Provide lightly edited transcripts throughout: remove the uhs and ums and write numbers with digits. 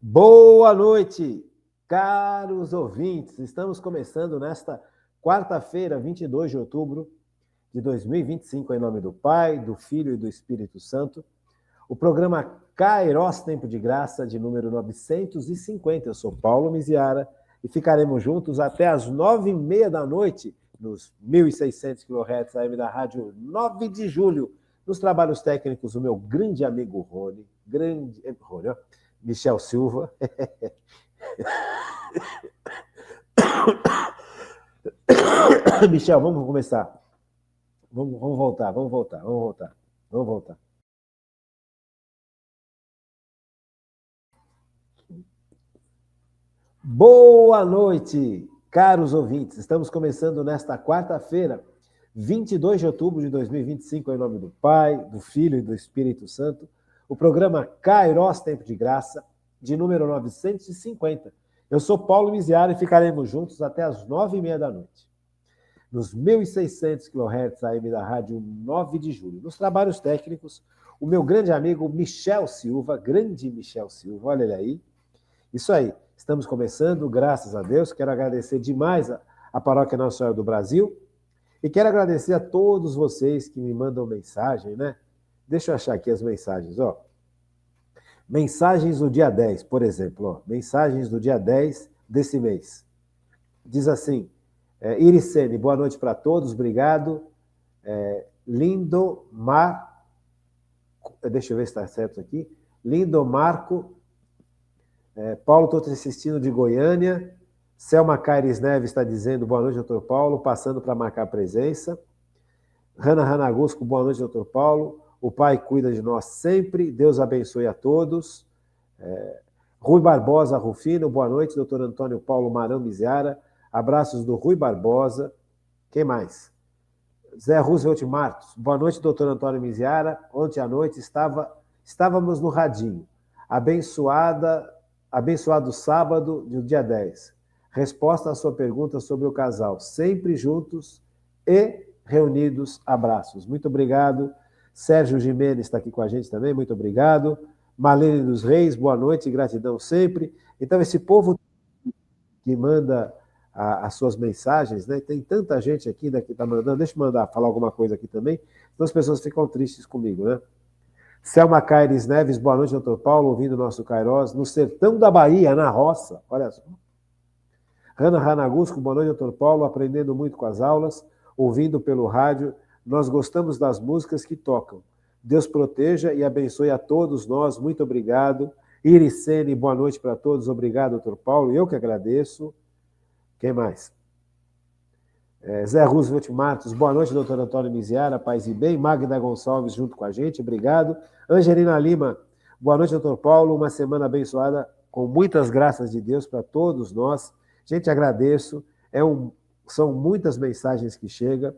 Boa noite, caros ouvintes. Estamos começando nesta quarta-feira, 22 de outubro de 2025, em nome do Pai, do Filho e do Espírito Santo, o programa Kairos Tempo de Graça, de número 950. Eu sou Paulo Miziara e ficaremos juntos até as 9h30 da noite, nos 1.600 kHz AM da Rádio 9 de Julho, nos trabalhos técnicos, o meu grande amigo Rony, Michel Silva. Michel, vamos começar. Vamos voltar. Boa noite, caros ouvintes. Estamos começando nesta quarta-feira, 22 de outubro de 2025, em nome do Pai, do Filho e do Espírito Santo, o programa Kairos Tempo de Graça, de número 950. Eu sou Paulo Miziara e ficaremos juntos até as 9h30 da noite, nos 1.600 kHz AM da Rádio 9 de Julho. Nos trabalhos técnicos, o meu grande amigo Michel Silva, grande Michel Silva, olha ele aí. Isso aí, estamos começando, graças a Deus. Quero agradecer demais a Paróquia Nossa Senhora do Brasil e quero agradecer a todos vocês que me mandam mensagem, né? Deixa eu achar aqui as mensagens, ó. Mensagens do dia 10, por exemplo, ó. Marcos do dia 10 desse mês. Diz assim, Iricene, boa noite para todos, obrigado. Lindomar, deixa eu ver se está certo aqui. Lindomarco, Paulo, estou te assistindo de Goiânia. Selma Caires Neves está dizendo boa noite, doutor Paulo, passando para marcar presença. Rana Ranagusco, boa noite, doutor Paulo. O Pai cuida de nós sempre, Deus abençoe a todos. Rui Barbosa Rufino, boa noite, doutor Antônio Paulo Marão Miziara. Abraços do Rui Barbosa. Quem mais? Zé Roosevelt Martos, boa noite, doutor Antônio Miziara. Ontem à noite estávamos no radinho. Abençoado sábado do dia 10. Resposta à sua pergunta sobre o casal. Sempre juntos e reunidos. Abraços. Muito obrigado. Sérgio Gimenez está aqui com a gente também. Muito obrigado. Marlene dos Reis, boa noite e gratidão sempre. Então, esse povo que manda as suas mensagens, né? Tem tanta gente aqui que está mandando. Deixa eu falar alguma coisa aqui também. Então as pessoas ficam tristes comigo, né? Selma Caires Neves, boa noite, doutor Paulo, ouvindo o nosso Kairos, no sertão da Bahia, na roça, olha só. Rana Ranagusco, boa noite, doutor Paulo, aprendendo muito com as aulas, ouvindo pelo rádio, nós gostamos das músicas que tocam. Deus proteja e abençoe a todos nós, muito obrigado. Iricene, boa noite para todos, obrigado, doutor Paulo, eu que agradeço. Quem mais? Zé Roosevelt Martos, boa noite, doutor Antônio Miziara, paz e bem. Magda Gonçalves junto com a gente, obrigado. Angelina Lima, boa noite, doutor Paulo, uma semana abençoada com muitas graças de Deus para todos nós. Gente, agradeço, são muitas mensagens que chegam.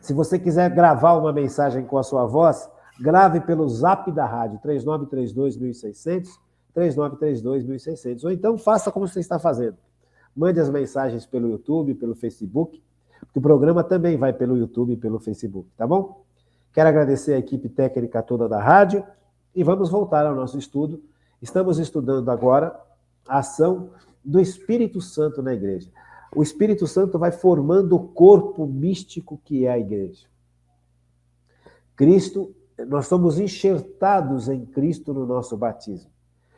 Se você quiser gravar uma mensagem com a sua voz, grave pelo zap da rádio, 3932-1600, 3932-1600, ou então faça como você está fazendo. Mande as mensagens pelo YouTube, pelo Facebook, porque o programa também vai pelo YouTube e pelo Facebook, tá bom? Quero agradecer a equipe técnica toda da rádio e vamos voltar ao nosso estudo. Estamos estudando agora a ação do Espírito Santo na igreja. O Espírito Santo vai formando o corpo místico que é a igreja. Nós somos enxertados em Cristo no nosso batismo.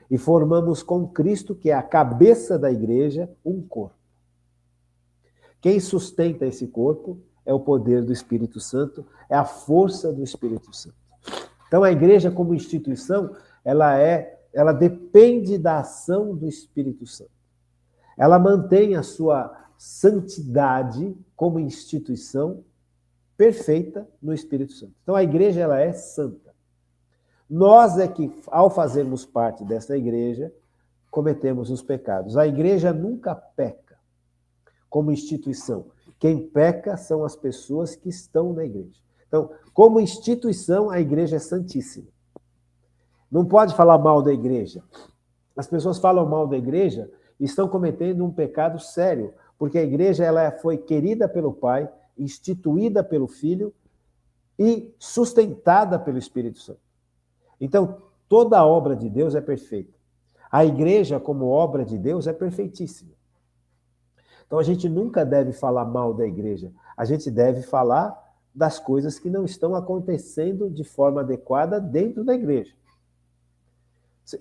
E formamos com Cristo, que é a cabeça da igreja, um corpo. Quem sustenta esse corpo é o poder do Espírito Santo, é a força do Espírito Santo. Então, a igreja como instituição, ela depende da ação do Espírito Santo. Ela mantém a sua santidade como instituição perfeita no Espírito Santo. Então, a igreja ela é santa. Nós é que, ao fazermos parte dessa igreja, cometemos os pecados. A igreja nunca peca como instituição. Quem peca são as pessoas que estão na igreja. Então, como instituição, a igreja é santíssima. Não pode falar mal da igreja. As pessoas falam mal da igreja e estão cometendo um pecado sério, porque a igreja ela foi querida pelo Pai, instituída pelo Filho e sustentada pelo Espírito Santo. Então, Toda a obra de Deus é perfeita. A igreja, como obra de Deus, é perfeitíssima. Então, a gente nunca deve falar mal da igreja. A gente deve falar das coisas que não estão acontecendo de forma adequada dentro da igreja.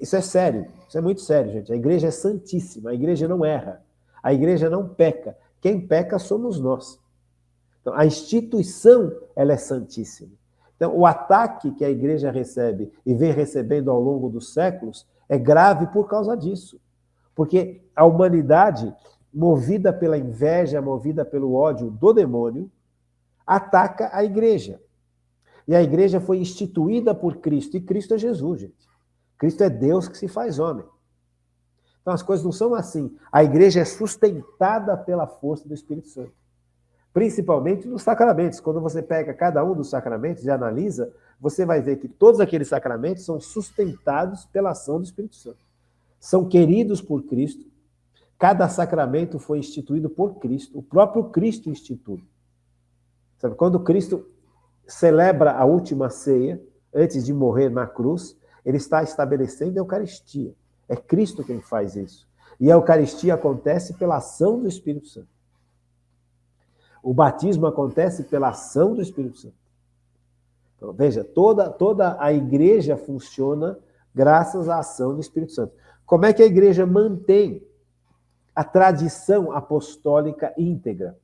Isso é sério, isso é muito sério, gente. A igreja é santíssima, a igreja não erra, a igreja não peca. Quem peca somos nós. Então, a instituição, ela é santíssima. Então, o ataque que a igreja recebe e vem recebendo ao longo dos séculos é grave por causa disso. Porque a humanidade, movida pela inveja, movida pelo ódio do demônio, ataca a igreja. E a igreja foi instituída por Cristo, e Cristo é Jesus, gente. Cristo é Deus que se faz homem. Então as coisas não são assim. A igreja é sustentada pela força do Espírito Santo. Principalmente nos sacramentos. Quando você pega cada um dos sacramentos e analisa, você vai ver que todos aqueles sacramentos são sustentados pela ação do Espírito Santo. São queridos por Cristo. Cada sacramento foi instituído por Cristo. O próprio Cristo institui. Sabe, quando Cristo celebra a última ceia, antes de morrer na cruz, ele está estabelecendo a Eucaristia. É Cristo quem faz isso. E a Eucaristia acontece pela ação do Espírito Santo. O batismo acontece pela ação do Espírito Santo. Então, veja, toda a igreja funciona graças à ação do Espírito Santo. Como é que a igreja mantém a tradição apostólica íntegra?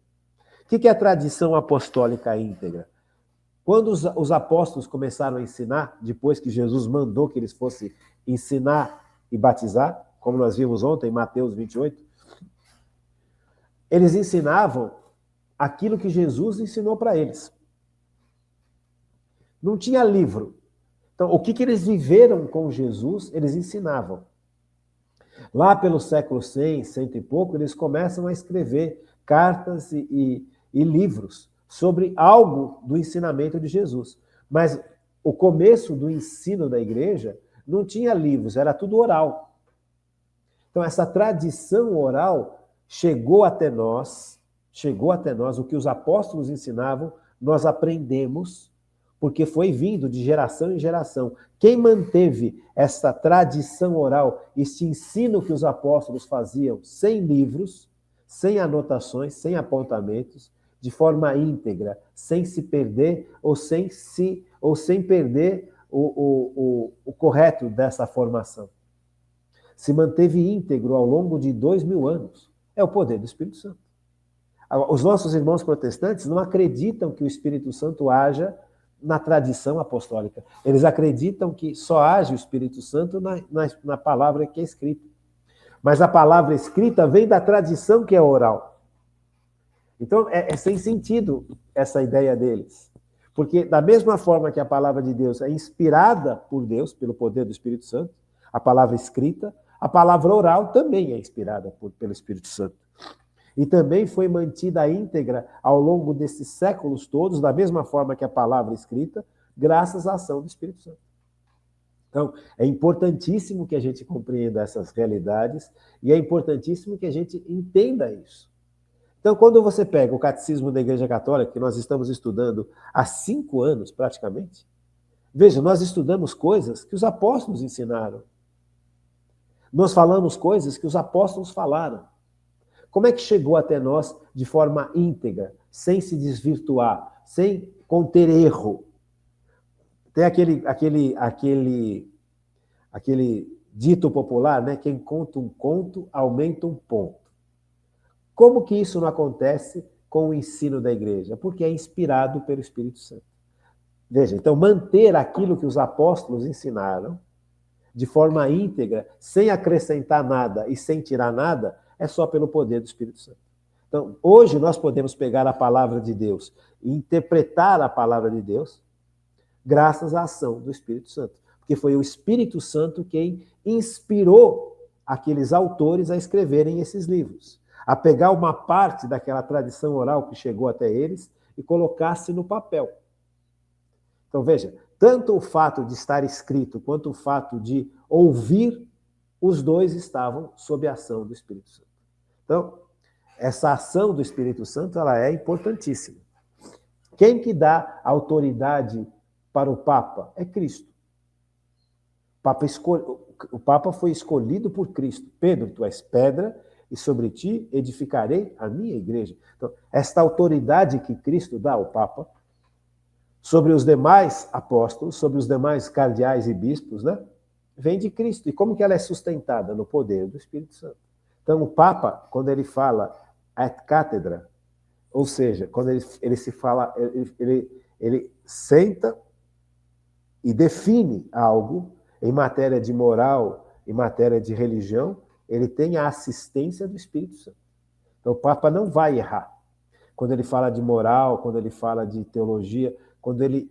O que é a tradição apostólica íntegra? Quando os apóstolos começaram a ensinar, depois que Jesus mandou que eles fossem ensinar e batizar, como nós vimos ontem em Mateus 28, eles ensinavam aquilo que Jesus ensinou para eles. Não tinha livro. Então, o que eles viveram com Jesus, eles ensinavam. Lá pelo século 100, cento e pouco, eles começam a escrever cartas e livros sobre algo do ensinamento de Jesus. Mas o começo do ensino da igreja não tinha livros, era tudo oral. Então, essa tradição oral chegou até nós, o que os apóstolos ensinavam, nós aprendemos, porque foi vindo de geração em geração. Quem manteve essa tradição oral, esse ensino que os apóstolos faziam sem livros, sem anotações, sem apontamentos, de forma íntegra, sem se perder ou sem perder o correto dessa formação. Se manteve íntegro ao longo de 2000 anos. É o poder do Espírito Santo. Os nossos irmãos protestantes não acreditam que o Espírito Santo haja na tradição apostólica. Eles acreditam que só age o Espírito Santo na palavra que é escrita. Mas a palavra escrita vem da tradição que é oral. Então, é sem sentido essa ideia deles. Porque, da mesma forma que a palavra de Deus é inspirada por Deus, pelo poder do Espírito Santo, a palavra escrita, a palavra oral também é inspirada pelo Espírito Santo. E também foi mantida íntegra ao longo desses séculos todos, da mesma forma que a palavra escrita, graças à ação do Espírito Santo. Então, é importantíssimo que a gente compreenda essas realidades e é importantíssimo que a gente entenda isso. Então, quando você pega o Catecismo da Igreja Católica, que nós estamos estudando há 5 anos, praticamente, veja, nós estudamos coisas que os apóstolos ensinaram. Nós falamos coisas que os apóstolos falaram. Como é que chegou até nós de forma íntegra, sem se desvirtuar, sem conter erro? Tem aquele dito popular, né? Quem conta um conto, aumenta um ponto. Como que isso não acontece com o ensino da igreja? Porque é inspirado pelo Espírito Santo. Veja, então manter aquilo que os apóstolos ensinaram de forma íntegra, sem acrescentar nada e sem tirar nada, é só pelo poder do Espírito Santo. Então, hoje nós podemos pegar a palavra de Deus e interpretar a palavra de Deus graças à ação do Espírito Santo. Porque foi o Espírito Santo quem inspirou aqueles autores a escreverem esses livros, a pegar uma parte daquela tradição oral que chegou até eles e colocasse no papel. Então, veja, tanto o fato de estar escrito quanto o fato de ouvir, os dois estavam sob a ação do Espírito Santo. Então, essa ação do Espírito Santo, ela é importantíssima. Quem que dá autoridade para o Papa? É Cristo. O Papa foi escolhido por Cristo. Pedro, tu és pedra, e sobre ti edificarei a minha igreja. Então, esta autoridade que Cristo dá ao Papa sobre os demais apóstolos, sobre os demais cardeais e bispos, né, vem de Cristo. E como que ela é sustentada? No poder do Espírito Santo. Então, o Papa, quando ele fala ad cátedra, ou seja, quando ele se fala, ele senta e define algo em matéria de moral, em matéria de religião, ele tem a assistência do Espírito Santo. Então, o Papa não vai errar. Quando ele fala de moral, quando ele fala de teologia, quando ele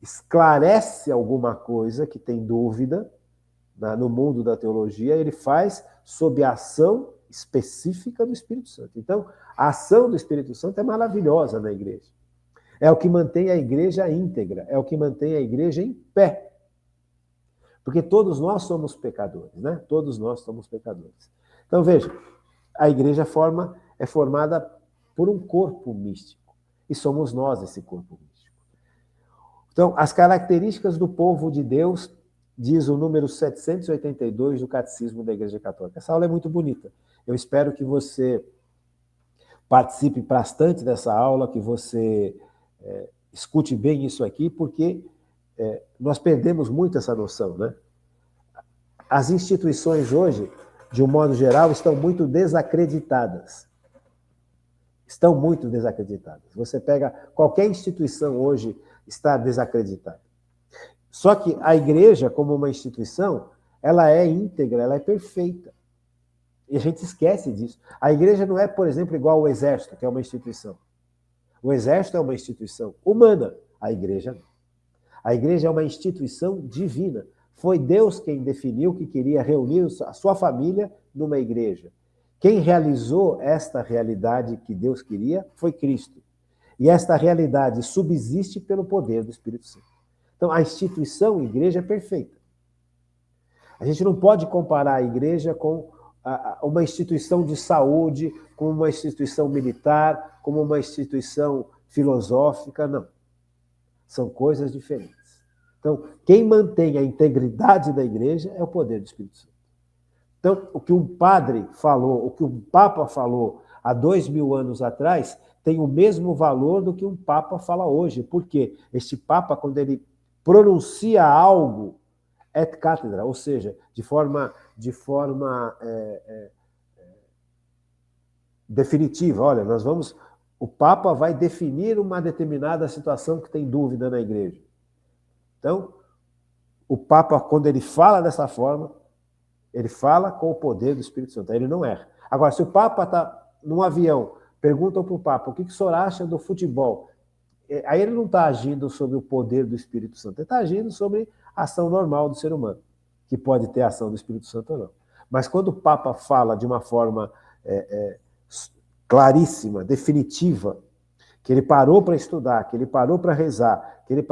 esclarece alguma coisa que tem dúvida no mundo da teologia, ele faz sob a ação específica do Espírito Santo. Então, a ação do Espírito Santo é maravilhosa na igreja. É o que mantém a igreja íntegra, é o que mantém a igreja em pé. Porque todos nós somos pecadores, né? Todos nós somos pecadores. Então, veja, a igreja é formada por um corpo místico. E somos nós esse corpo místico. Então, as características do povo de Deus, diz o número 782 do Catecismo da Igreja Católica. Essa aula é muito bonita. Eu espero que você participe bastante dessa aula, que você escute bem isso aqui, porque nós perdemos muito essa noção, né? As instituições hoje, de um modo geral, estão muito desacreditadas. Estão muito desacreditadas. Você pega qualquer instituição hoje, está desacreditada. Só que a igreja, como uma instituição, ela é íntegra, ela é perfeita. E a gente esquece disso. A igreja não é, por exemplo, igual ao exército, que é uma instituição. O exército é uma instituição humana, a igreja não. A igreja é uma instituição divina. Foi Deus quem definiu que queria reunir a sua família numa igreja. Quem realizou esta realidade que Deus queria foi Cristo. E esta realidade subsiste pelo poder do Espírito Santo. Então, a instituição igreja é perfeita. A gente não pode comparar a igreja com uma instituição de saúde, com uma instituição militar, com uma instituição filosófica, não. São coisas diferentes. Então, quem mantém a integridade da igreja é o poder do Espírito Santo. Então, o que um padre falou, o que um papa falou há 2000 anos atrás, tem o mesmo valor do que um papa fala hoje. Por quê? Este papa, quando ele pronuncia algo et cátedra, ou seja, de forma definitiva. Olha, o Papa vai definir uma determinada situação que tem dúvida na igreja. Então, o Papa, quando ele fala dessa forma, ele fala com o poder do Espírito Santo, ele não erra. Agora, se o Papa está num avião, perguntam para o Papa, o que o senhor acha do futebol? Aí ele não está agindo sobre o poder do Espírito Santo, ele está agindo sobre a ação normal do ser humano, que pode ter a ação do Espírito Santo ou não. Mas quando o Papa fala de uma forma claríssima, definitiva, que ele parou para estudar, que ele parou para rezar, que ele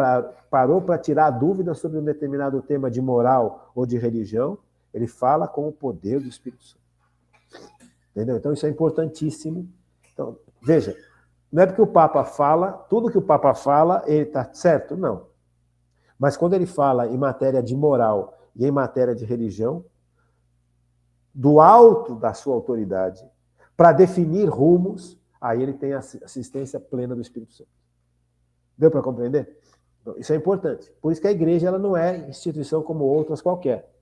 parou para tirar dúvida sobre um determinado tema de moral ou de religião, ele fala com o poder do Espírito Santo. Entendeu? Então isso é importantíssimo. Então, veja, não é porque o Papa fala, tudo que o Papa fala, ele está certo? Não. Mas quando ele fala em matéria de moral e em matéria de religião, do alto da sua autoridade, para definir rumos, aí ele tem a assistência plena do Espírito Santo. Deu para compreender? Então, isso é importante. Por isso que a igreja ela não é instituição como outras qualquer.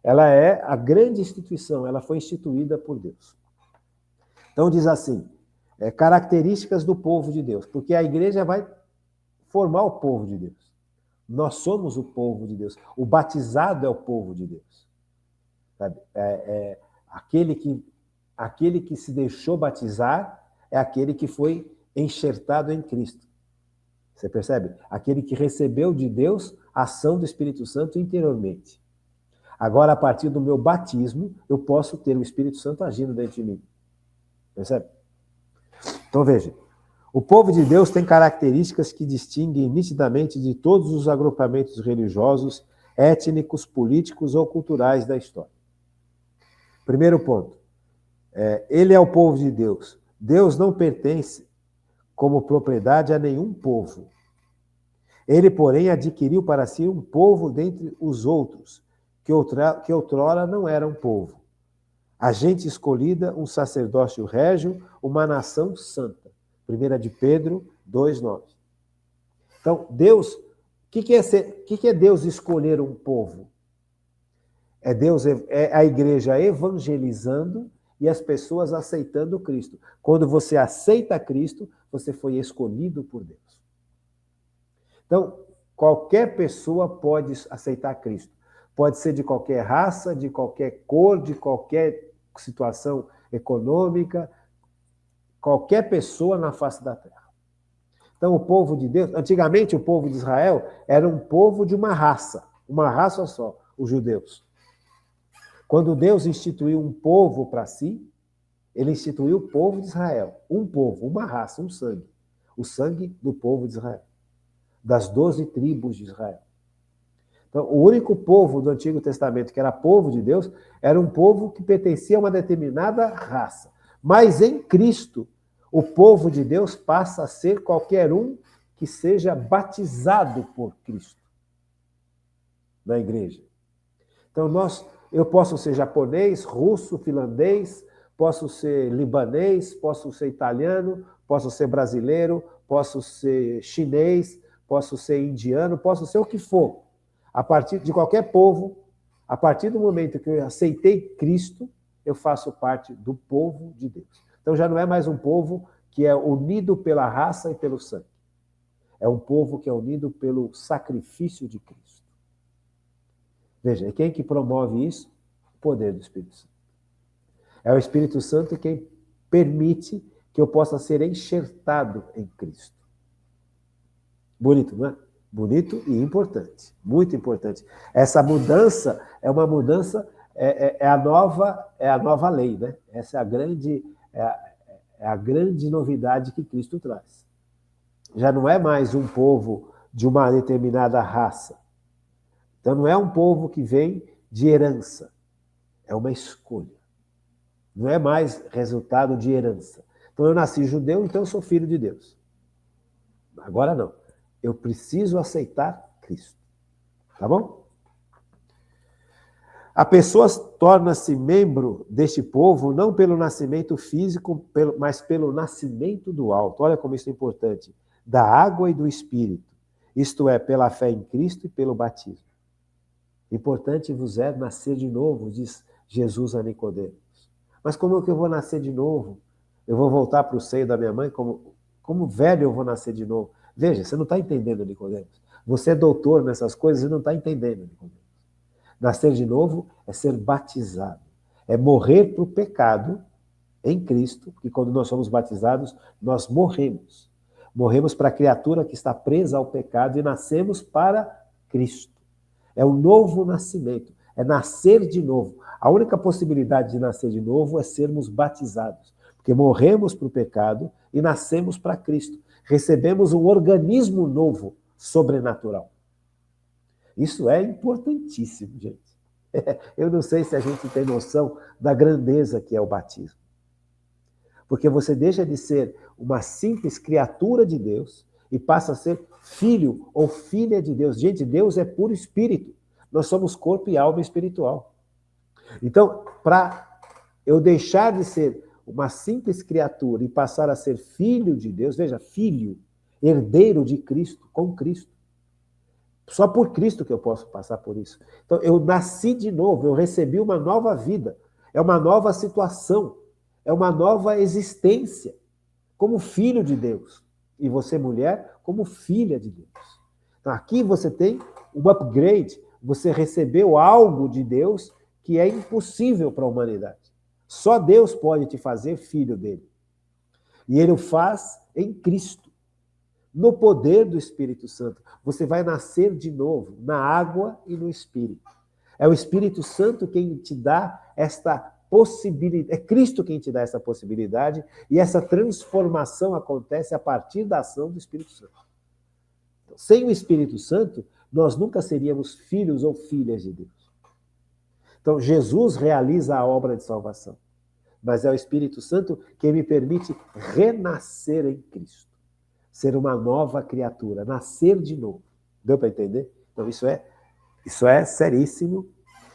Ela é a grande instituição, ela foi instituída por Deus. Então diz assim, características do povo de Deus, porque a igreja vai formar o povo de Deus. Nós somos o povo de Deus. O batizado é o povo de Deus. Sabe? Aquele que se deixou batizar é aquele que foi enxertado em Cristo. Você percebe? Aquele que recebeu de Deus a ação do Espírito Santo interiormente. Agora, a partir do meu batismo, eu posso ter o Espírito Santo agindo dentro de mim. Percebe? Então, veja. O povo de Deus tem características que distinguem nitidamente de todos os agrupamentos religiosos, étnicos, políticos ou culturais da história. Primeiro ponto. Ele é o povo de Deus. Deus não pertence como propriedade a nenhum povo. Ele, porém, adquiriu para si um povo dentre os outros, que outrora não era um povo. A gente escolhida, um sacerdócio régio, uma nação santa. 1 de Pedro 2,9. Então, Deus, o que é Deus escolher um povo? É a igreja evangelizando e as pessoas aceitando Cristo. Quando você aceita Cristo, você foi escolhido por Deus. Então, qualquer pessoa pode aceitar Cristo. Pode ser de qualquer raça, de qualquer cor, de qualquer situação econômica, qualquer pessoa na face da terra. Então, o povo de Deus, antigamente o povo de Israel era um povo de uma raça só, os judeus. Quando Deus instituiu um povo para si, ele instituiu o povo de Israel. Um povo, uma raça, um sangue. O sangue do povo de Israel. Das 12 tribos de Israel. Então, o único povo do Antigo Testamento que era povo de Deus era um povo que pertencia a uma determinada raça. Mas em Cristo, o povo de Deus passa a ser qualquer um que seja batizado por Cristo na igreja. Então, eu posso ser japonês, russo, finlandês, posso ser libanês, posso ser italiano, posso ser brasileiro, posso ser chinês, posso ser indiano, posso ser o que for. A partir de qualquer povo, a partir do momento que eu aceitei Cristo, eu faço parte do povo de Deus. Então já não é mais um povo que é unido pela raça e pelo sangue. É um povo que é unido pelo sacrifício de Cristo. Veja, e quem que promove isso? O poder do Espírito Santo. É o Espírito Santo quem permite que eu possa ser enxertado em Cristo. Bonito, não é? Bonito e importante, muito importante. Essa mudança é uma mudança, é a nova lei, né? Essa é a grande novidade que Cristo traz. Já não é mais um povo de uma determinada raça. Então não é um povo que vem de herança, é uma escolha. Não é mais resultado de herança. Então eu nasci judeu, então eu sou filho de Deus. Agora não. Eu preciso aceitar Cristo. Tá bom? A pessoa torna-se membro deste povo não pelo nascimento físico, mas pelo nascimento do alto. Olha como isso é importante. Da água e do Espírito. Isto é, pela fé em Cristo e pelo batismo. Importante vos é nascer de novo, diz Jesus a Nicodemos. Mas como é que eu vou nascer de novo? Eu vou voltar para o seio da minha mãe? Como velho eu vou nascer de novo? Veja, você não está entendendo, Nicodemos. Você é doutor nessas coisas e não está entendendo, Nicodemos. Nascer de novo é ser batizado. É morrer para o pecado em Cristo, porque quando nós somos batizados, nós morremos. Morremos para a criatura que está presa ao pecado e nascemos para Cristo. É um novo nascimento, é nascer de novo. A única possibilidade de nascer de novo é sermos batizados, porque morremos para o pecado e nascemos para Cristo. Recebemos um organismo novo, sobrenatural. Isso é importantíssimo, gente. Eu não sei se a gente tem noção da grandeza que é o batismo. Porque você deixa de ser uma simples criatura de Deus e passa a ser filho ou filha de Deus. Gente, Deus é puro espírito. Nós somos corpo e alma espiritual. Então, para eu deixar de ser uma simples criatura e passar a ser filho de Deus, veja, filho, herdeiro de Cristo, com Cristo. Só por Cristo que eu posso passar por isso. Então, eu nasci de novo, eu recebi uma nova vida, é uma nova situação, é uma nova existência, como filho de Deus. E você, mulher, como filha de Deus. Então, aqui você tem um upgrade, você recebeu algo de Deus que é impossível para a humanidade. Só Deus pode te fazer filho dele. E ele o faz em Cristo. No poder do Espírito Santo. Você vai nascer de novo, na água e no Espírito. É o Espírito Santo quem te dá esta possibilidade, é Cristo quem te dá essa possibilidade, e essa transformação acontece a partir da ação do Espírito Santo. Então, sem o Espírito Santo, nós nunca seríamos filhos ou filhas de Deus. Então, Jesus realiza a obra de salvação, mas é o Espírito Santo que me permite renascer em Cristo. Ser uma nova criatura, nascer de novo. Deu para entender? Então, isso é seríssimo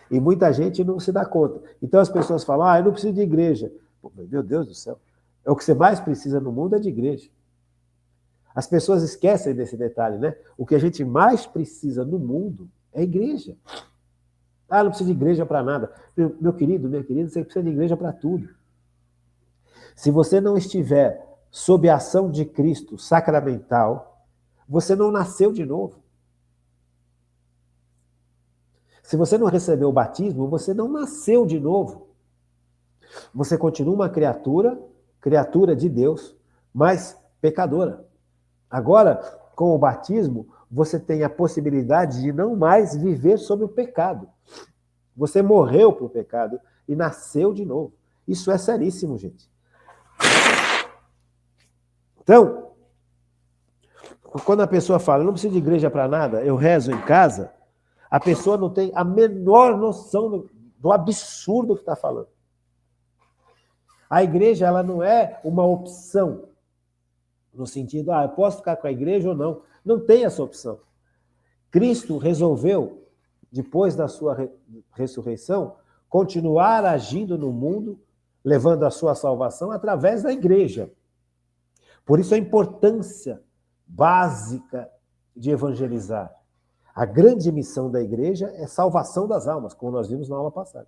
e muita gente não se dá conta. Então, as pessoas falam, eu não preciso de igreja. Pô, meu Deus do céu. O que você mais precisa no mundo é de igreja. As pessoas esquecem desse detalhe, né? O que a gente mais precisa no mundo é igreja. Não precisa de igreja para nada. Meu querido, minha querida, você precisa de igreja para tudo. Se você não estiver sob a ação de Cristo sacramental, você não nasceu de novo. Se você não recebeu o batismo, você não nasceu de novo. Você continua uma criatura de Deus, mas pecadora. Agora, com o batismo, você tem a possibilidade de não mais viver sob o pecado. Você morreu para o pecado e nasceu de novo. Isso é seríssimo, gente. Então, quando a pessoa fala, eu não preciso de igreja para nada, eu rezo em casa, a pessoa não tem a menor noção do absurdo que está falando. A igreja, ela não é uma opção, no sentido, eu posso ficar com a igreja ou não. Não tem essa opção. Cristo resolveu, depois da sua ressurreição, continuar agindo no mundo, levando a sua salvação através da igreja. Por isso a importância básica de evangelizar. A grande missão da igreja é salvação das almas, como nós vimos na aula passada.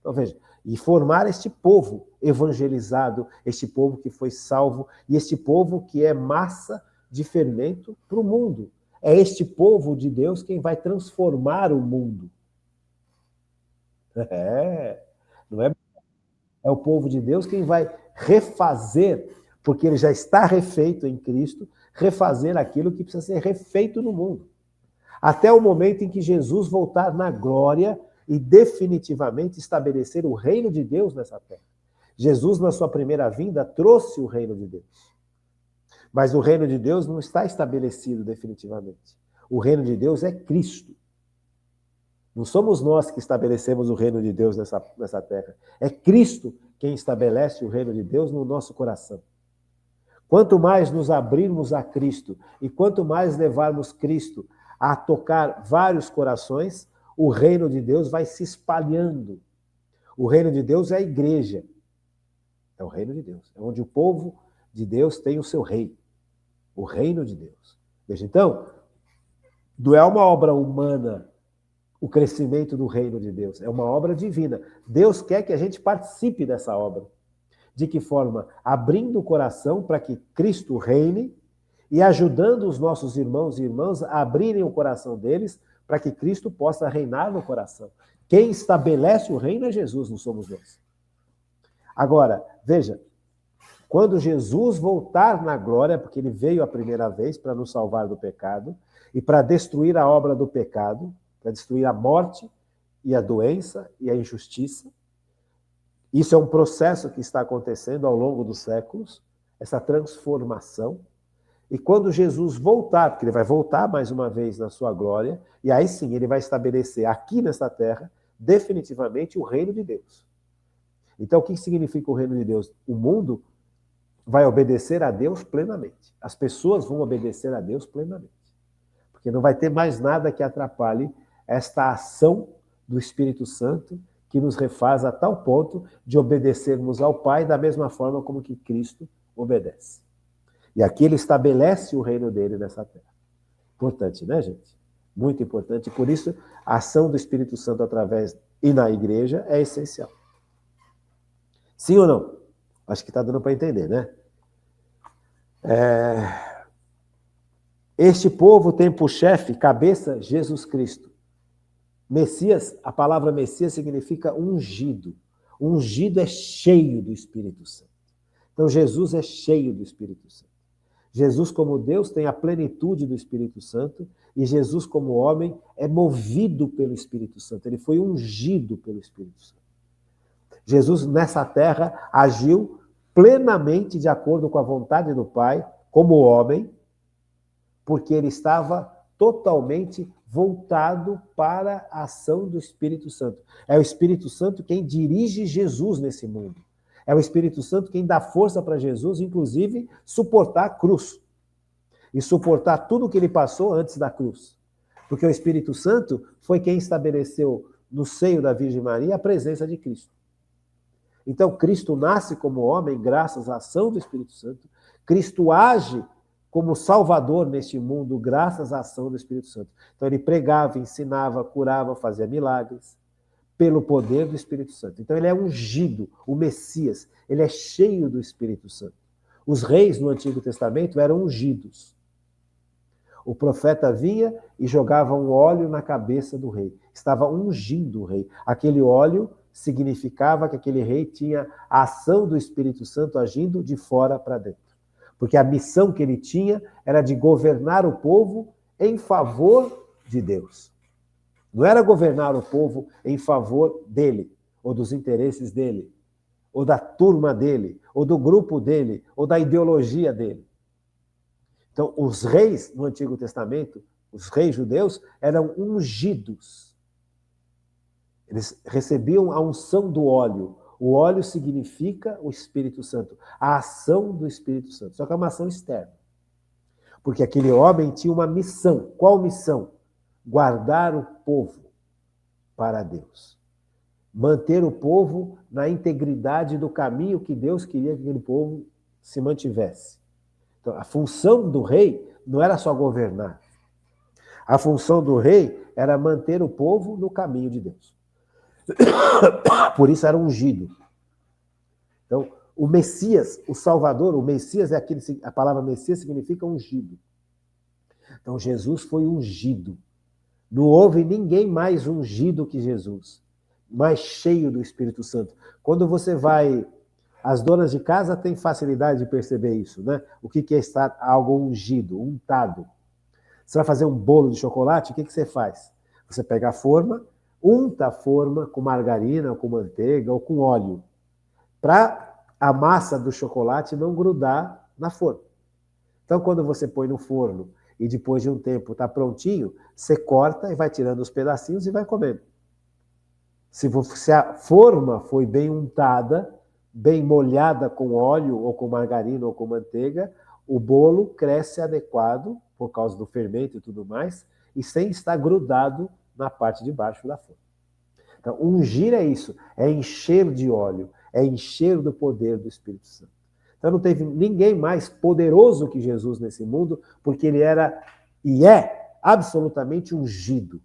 Então, veja, e formar este povo evangelizado, este povo que foi salvo, e este povo que é massa de fermento para o mundo. É este povo de Deus quem vai transformar o mundo. Não é? É o povo de Deus quem vai refazer, porque ele já está refeito em Cristo, refazer aquilo que precisa ser refeito no mundo. Até o momento em que Jesus voltar na glória e definitivamente estabelecer o reino de Deus nessa terra. Jesus, na sua primeira vinda, trouxe o reino de Deus. Mas o reino de Deus não está estabelecido definitivamente. O reino de Deus é Cristo. Não somos nós que estabelecemos o reino de Deus nessa terra. É Cristo quem estabelece o reino de Deus no nosso coração. Quanto mais nos abrirmos a Cristo e quanto mais levarmos Cristo a tocar vários corações, o reino de Deus vai se espalhando. O reino de Deus é a igreja. É o reino de Deus. É onde o povo de Deus tem o seu rei. O reino de Deus. Veja, então, não é uma obra humana o crescimento do reino de Deus. É uma obra divina. Deus quer que a gente participe dessa obra. De que forma? Abrindo o coração para que Cristo reine e ajudando os nossos irmãos e irmãs a abrirem o coração deles para que Cristo possa reinar no coração. Quem estabelece o reino é Jesus, não somos nós. Agora, veja, quando Jesus voltar na glória, porque ele veio a primeira vez para nos salvar do pecado e para destruir a obra do pecado, para destruir a morte e a doença e a injustiça, isso é um processo que está acontecendo ao longo dos séculos, essa transformação. E quando Jesus voltar, porque ele vai voltar mais uma vez na sua glória, e aí sim ele vai estabelecer aqui nessa terra, definitivamente, o reino de Deus. Então, o que significa o reino de Deus? O mundo vai obedecer a Deus plenamente. As pessoas vão obedecer a Deus plenamente. Porque não vai ter mais nada que atrapalhe esta ação do Espírito Santo que nos refaz a tal ponto de obedecermos ao Pai da mesma forma como que Cristo obedece. E aqui ele estabelece o reino dele nessa terra. Importante, né, gente? Muito importante. Por isso, a ação do Espírito Santo através e na igreja é essencial. Sim ou não? Acho que está dando para entender, né? Este povo tem por chefe, cabeça, Jesus Cristo. Messias, a palavra Messias significa ungido. Ungido é cheio do Espírito Santo. Então, Jesus é cheio do Espírito Santo. Jesus, como Deus, tem a plenitude do Espírito Santo e Jesus, como homem, é movido pelo Espírito Santo. Ele foi ungido pelo Espírito Santo. Jesus, nessa terra, agiu plenamente de acordo com a vontade do Pai, como homem, porque ele estava totalmente voltado para a ação do Espírito Santo. É o Espírito Santo quem dirige Jesus nesse mundo. É o Espírito Santo quem dá força para Jesus, inclusive, suportar a cruz. E suportar tudo o que ele passou antes da cruz. Porque o Espírito Santo foi quem estabeleceu no seio da Virgem Maria a presença de Cristo. Então, Cristo nasce como homem graças à ação do Espírito Santo. Cristo age como Salvador neste mundo graças à ação do Espírito Santo. Então, ele pregava, ensinava, curava, fazia milagres pelo poder do Espírito Santo. Então, ele é ungido, o Messias. Ele é cheio do Espírito Santo. Os reis no Antigo Testamento eram ungidos. O profeta vinha e jogava um óleo na cabeça do rei. Estava ungindo o rei. Aquele óleo significava que aquele rei tinha a ação do Espírito Santo agindo de fora para dentro. Porque a missão que ele tinha era de governar o povo em favor de Deus. Não era governar o povo em favor dele, ou dos interesses dele, ou da turma dele, ou do grupo dele, ou da ideologia dele. Então, os reis no Antigo Testamento, os reis judeus, eram ungidos. Eles recebiam a unção do óleo. O óleo significa o Espírito Santo, a ação do Espírito Santo. Só que é uma ação externa. Porque aquele homem tinha uma missão. Qual missão? Guardar o povo para Deus. Manter o povo na integridade do caminho que Deus queria que aquele povo se mantivesse. Então, a função do rei não era só governar. A função do rei era manter o povo no caminho de Deus. Por isso era ungido. Então, o Messias, o Salvador, o Messias é aquele, a palavra Messias significa ungido. Então, Jesus foi ungido. Não houve ninguém mais ungido que Jesus, mais cheio do Espírito Santo. Quando você vai... As donas de casa têm facilidade de perceber isso, né? O que é estar algo ungido, untado. Você vai fazer um bolo de chocolate, o que você faz? Você pega a forma, unta a forma com margarina, ou com manteiga, ou com óleo, para a massa do chocolate não grudar na forma. Então, quando você põe no forno e depois de um tempo está prontinho, você corta e vai tirando os pedacinhos e vai comendo. Se a forma foi bem untada, bem molhada com óleo, ou com margarina, ou com manteiga, o bolo cresce adequado, por causa do fermento e tudo mais, e sem estar grudado na parte de baixo da forma. Então, ungir é isso, é encher de óleo, é encher do poder do Espírito Santo. Então, não teve ninguém mais poderoso que Jesus nesse mundo, porque ele era e é absolutamente ungido,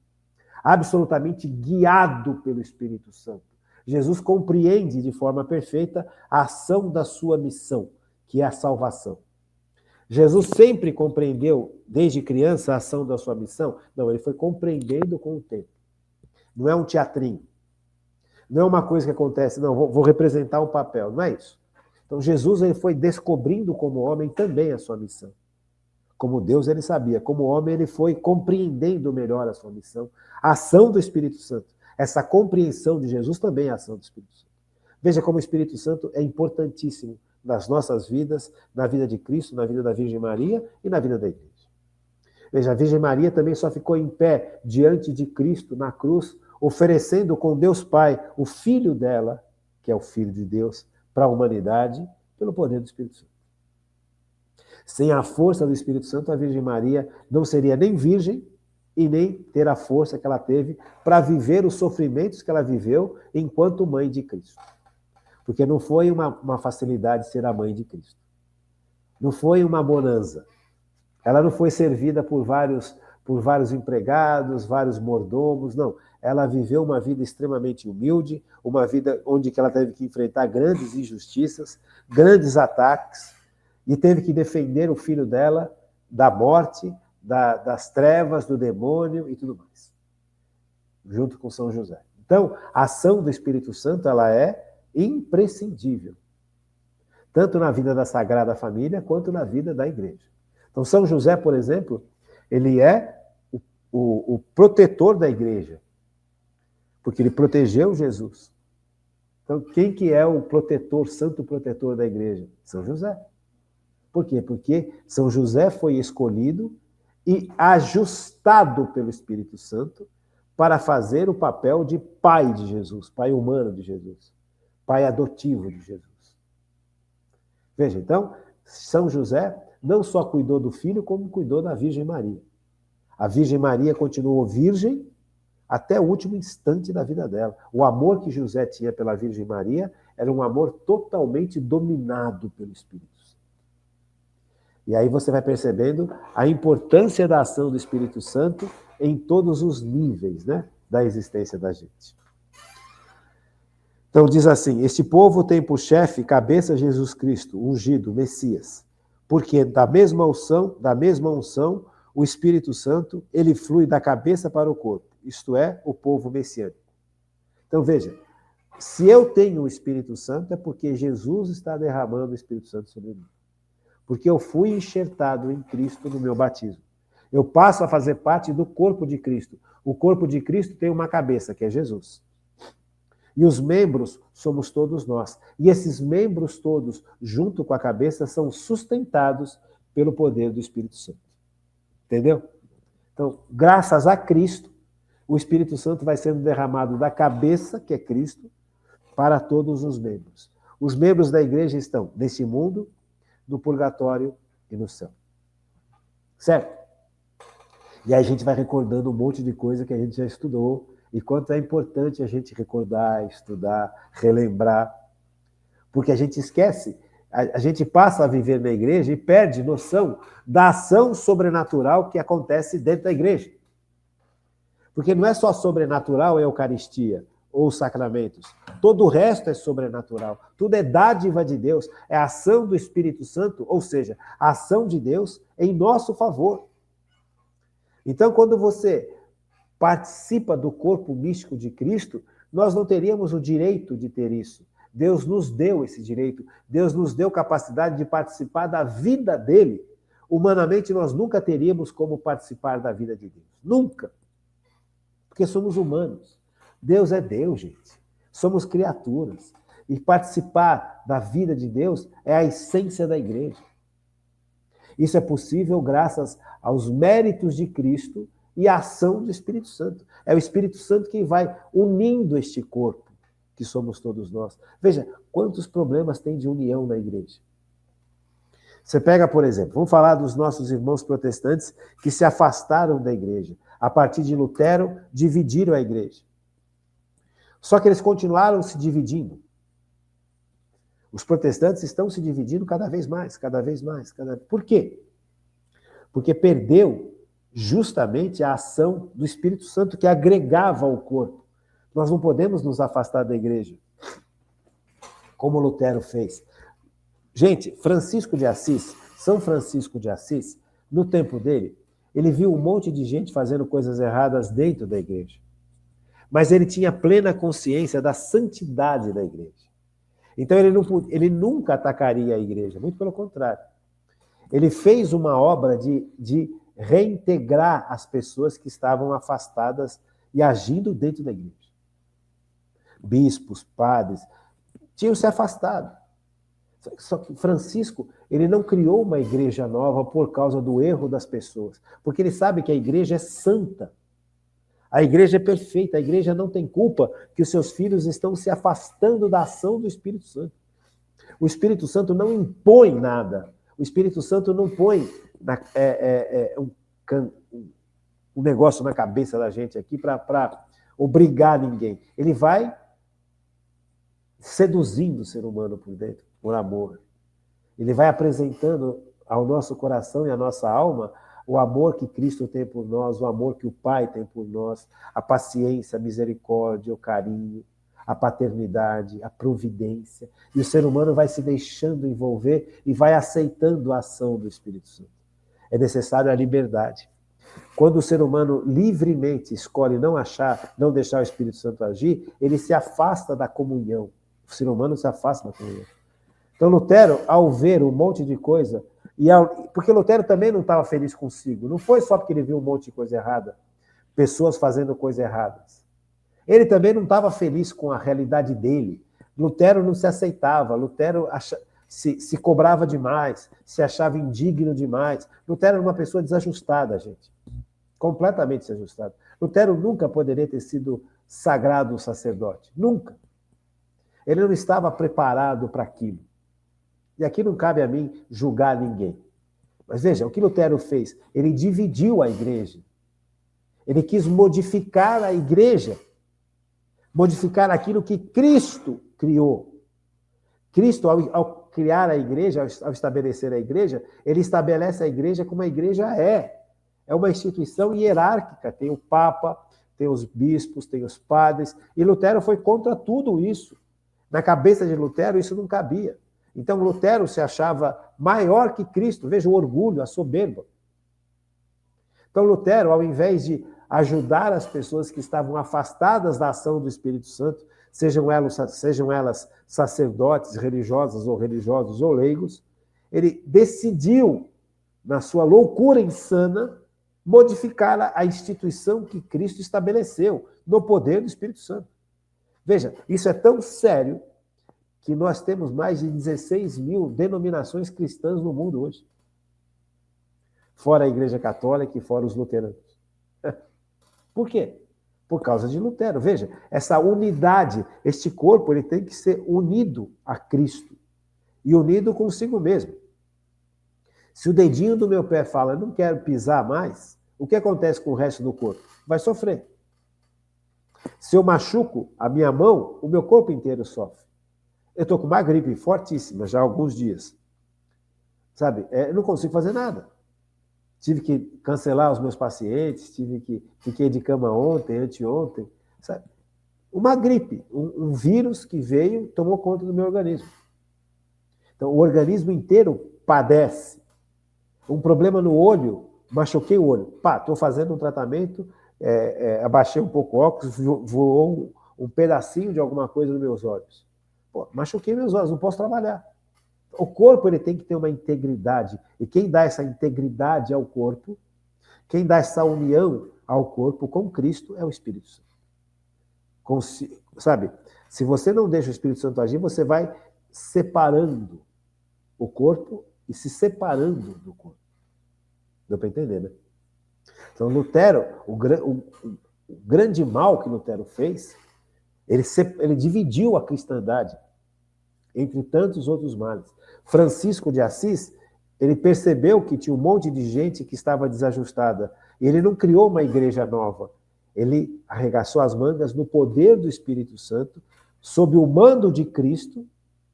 absolutamente guiado pelo Espírito Santo. Jesus compreende de forma perfeita a ação da sua missão, que é a salvação. Jesus sempre compreendeu, desde criança, a ação da sua missão? Não, ele foi compreendendo com o tempo. Não é um teatrinho. Não é uma coisa que acontece, não, vou representar um papel. Não é isso. Então, Jesus ele foi descobrindo como homem também a sua missão. Como Deus, ele sabia. Como homem, ele foi compreendendo melhor a sua missão. A ação do Espírito Santo. Essa compreensão de Jesus também é a ação do Espírito Santo. Veja como o Espírito Santo é importantíssimo nas nossas vidas, na vida de Cristo, na vida da Virgem Maria e na vida da Igreja. Veja, a Virgem Maria também só ficou em pé diante de Cristo na cruz, oferecendo com Deus Pai o Filho dela, que é o Filho de Deus, para a humanidade, pelo poder do Espírito Santo. Sem a força do Espírito Santo, a Virgem Maria não seria nem virgem e nem ter a força que ela teve para viver os sofrimentos que ela viveu enquanto mãe de Cristo. Porque não foi uma facilidade ser a mãe de Cristo. Não foi uma bonança. Ela não foi servida por vários empregados, vários mordomos, não. Ela viveu uma vida extremamente humilde, uma vida onde ela teve que enfrentar grandes injustiças, grandes ataques, e teve que defender o filho dela da morte, das trevas, do demônio e tudo mais, junto com São José. Então, a ação do Espírito Santo ela é imprescindível, tanto na vida da Sagrada Família, quanto na vida da Igreja. Então, São José, por exemplo, ele é o protetor da Igreja, porque ele protegeu Jesus. Então, quem que é o protetor, santo protetor da Igreja? São José. Por quê? Porque São José foi escolhido e ajustado pelo Espírito Santo para fazer o papel de pai de Jesus, pai humano de Jesus, pai adotivo de Jesus. Veja, então, São José não só cuidou do filho, como cuidou da Virgem Maria. A Virgem Maria continuou virgem até o último instante da vida dela. O amor que José tinha pela Virgem Maria era um amor totalmente dominado pelo Espírito Santo. E aí você vai percebendo a importância da ação do Espírito Santo em todos os níveis, né, da existência da gente. Então diz assim, este povo tem por chefe cabeça Jesus Cristo, ungido, Messias, porque da mesma unção, o Espírito Santo, ele flui da cabeça para o corpo, isto é, o povo messiânico. Então veja, se eu tenho o Espírito Santo é porque Jesus está derramando o Espírito Santo sobre mim. Porque eu fui enxertado em Cristo no meu batismo. Eu passo a fazer parte do corpo de Cristo. O corpo de Cristo tem uma cabeça, que é Jesus. E os membros somos todos nós. E esses membros todos, junto com a cabeça, são sustentados pelo poder do Espírito Santo. Entendeu? Então, graças a Cristo, o Espírito Santo vai sendo derramado da cabeça, que é Cristo, para todos os membros. Os membros da igreja estão neste mundo, no purgatório e no céu. Certo? E aí a gente vai recordando um monte de coisa que a gente já estudou, e quanto é importante a gente recordar, estudar, relembrar, porque a gente esquece, a gente passa a viver na igreja e perde noção da ação sobrenatural que acontece dentro da igreja. Porque não é só sobrenatural a Eucaristia ou os sacramentos. Todo o resto é sobrenatural. Tudo é dádiva de Deus. É a ação do Espírito Santo, ou seja, a ação de Deus em nosso favor. Então, quando você participa do corpo místico de Cristo, nós não teríamos o direito de ter isso. Deus nos deu esse direito. Deus nos deu capacidade de participar da vida dele. Humanamente, nós nunca teríamos como participar da vida de Deus. Nunca. Porque somos humanos. Deus é Deus, gente. Somos criaturas. E participar da vida de Deus é a essência da igreja. Isso é possível graças aos méritos de Cristo e à ação do Espírito Santo. É o Espírito Santo quem vai unindo este corpo, que somos todos nós. Veja, quantos problemas tem de união na igreja. Você pega, por exemplo, vamos falar dos nossos irmãos protestantes que se afastaram da igreja. A partir de Lutero, dividiram a igreja. Só que eles continuaram se dividindo. Os protestantes estão se dividindo cada vez mais. Por quê? Porque perdeu justamente a ação do Espírito Santo que agregava ao corpo. Nós não podemos nos afastar da igreja, como Lutero fez. Gente, São Francisco de Assis, no tempo dele, ele viu um monte de gente fazendo coisas erradas dentro da igreja. Mas ele tinha plena consciência da santidade da igreja. Então ele nunca atacaria a igreja, muito pelo contrário. Ele fez uma obra de reintegrar as pessoas que estavam afastadas e agindo dentro da igreja. Bispos, padres, tinham se afastado. Só que Francisco, ele não criou uma igreja nova por causa do erro das pessoas, porque ele sabe que a igreja é santa. A igreja é perfeita, a igreja não tem culpa que os seus filhos estão se afastando da ação do Espírito Santo. O Espírito Santo não impõe nada. O Espírito Santo não põe um negócio na cabeça da gente aqui para obrigar ninguém. Ele vai seduzindo o ser humano por dentro, por amor. Ele vai apresentando ao nosso coração e à nossa alma o amor que Cristo tem por nós, o amor que o Pai tem por nós, a paciência, a misericórdia, o carinho, a paternidade, a providência. E o ser humano vai se deixando envolver e vai aceitando a ação do Espírito Santo. É necessário a liberdade. Quando o ser humano livremente escolhe não deixar o Espírito Santo agir, ele se afasta da comunhão. O ser humano se afasta da comunhão. Então Lutero, ao ver um monte de coisa, porque Lutero também não estava feliz consigo, não foi só porque ele viu um monte de coisa errada, pessoas fazendo coisas erradas. Ele também não estava feliz com a realidade dele. Lutero não se aceitava, Lutero se cobrava demais, se achava indigno demais. Lutero era uma pessoa desajustada, gente. Completamente desajustada. Lutero nunca poderia ter sido sagrado sacerdote. Nunca. Ele não estava preparado para aquilo. E aqui não cabe a mim julgar ninguém. Mas veja, o que Lutero fez? Ele dividiu a igreja. Ele quis modificar a igreja, modificar aquilo que Cristo criou. Cristo, ao criar a igreja, ao estabelecer a igreja, ele estabelece a igreja como a igreja é. É uma instituição hierárquica, tem o Papa, tem os bispos, tem os padres, e Lutero foi contra tudo isso. Na cabeça de Lutero, isso não cabia. Então, Lutero se achava maior que Cristo. Veja o orgulho, a soberba. Então, Lutero, ao invés de ajudar as pessoas que estavam afastadas da ação do Espírito Santo, sejam elas sacerdotes, religiosas ou religiosos ou leigos, ele decidiu, na sua loucura insana, modificar a instituição que Cristo estabeleceu, no poder do Espírito Santo. Veja, isso é tão sério que nós temos mais de 16 mil denominações cristãs no mundo hoje. Fora a Igreja Católica e fora os luteranos. Por quê? Por causa de Lutero. Veja, essa unidade, este corpo, ele tem que ser unido a Cristo e unido consigo mesmo. Se o dedinho do meu pé fala, eu não quero pisar mais, o que acontece com o resto do corpo? Vai sofrer. Se eu machuco a minha mão, o meu corpo inteiro sofre. Eu estou com uma gripe fortíssima já há alguns dias. Sabe, eu não consigo fazer nada. Tive que cancelar os meus pacientes, fiquei de cama ontem, anteontem. Sabe? Uma gripe, um vírus que veio tomou conta do meu organismo. Então, o organismo inteiro padece. Um problema no olho, machuquei o olho. Estou fazendo um tratamento, abaixei um pouco o óculos, voou um pedacinho de alguma coisa nos meus olhos. Machuquei meus olhos, não posso trabalhar. O corpo ele tem que ter uma integridade. E quem dá essa integridade ao corpo, quem dá essa união ao corpo com Cristo é o Espírito Santo. Sabe, se você não deixa o Espírito Santo agir, você vai separando o corpo e se separando do corpo. Deu para entender, né? Então, Lutero, o grande mal que Lutero fez, ele dividiu a cristandade entre tantos outros males. Francisco de Assis, ele percebeu que tinha um monte de gente que estava desajustada. E ele não criou uma igreja nova. Ele arregaçou as mangas no poder do Espírito Santo, sob o mando de Cristo,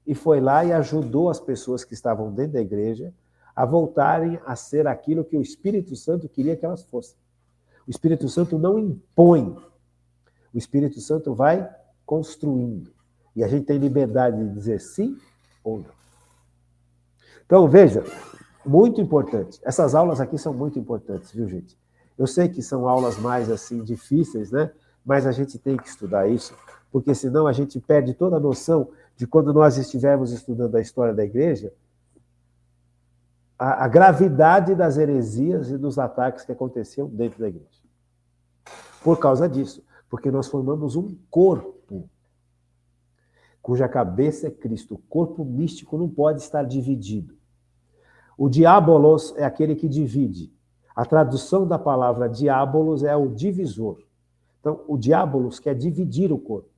e foi lá e ajudou as pessoas que estavam dentro da igreja a voltarem a ser aquilo que o Espírito Santo queria que elas fossem. O Espírito Santo não impõe. O Espírito Santo vai construindo. E a gente tem liberdade de dizer sim ou não. Então, veja, muito importante. Essas aulas aqui são muito importantes, viu, gente? Eu sei que são aulas mais, assim, difíceis, né? Mas a gente tem que estudar isso, porque senão a gente perde toda a noção de quando nós estivermos estudando a história da igreja, a gravidade das heresias e dos ataques que aconteciam dentro da igreja. Por causa disso, porque nós formamos um corpo cuja cabeça é Cristo. O corpo místico não pode estar dividido. O diabolos é aquele que divide. A tradução da palavra diabolos é o divisor. Então, o diabolos quer dividir o corpo.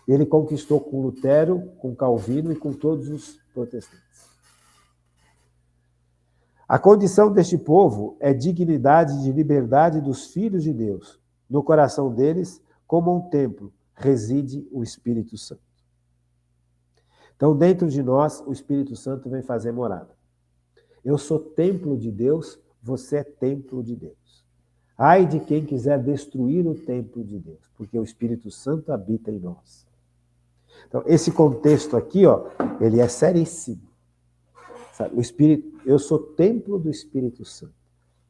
Ele conquistou com Lutero, com Calvino e com todos os protestantes. A condição deste povo é dignidade de liberdade dos filhos de Deus. No coração deles, como um templo, reside o Espírito Santo. Então, dentro de nós, o Espírito Santo vem fazer morada. Eu sou templo de Deus, você é templo de Deus. Ai de quem quiser destruir o templo de Deus, porque o Espírito Santo habita em nós. Então, esse contexto aqui, ó, ele é seríssimo. Sabe? Eu sou templo do Espírito Santo.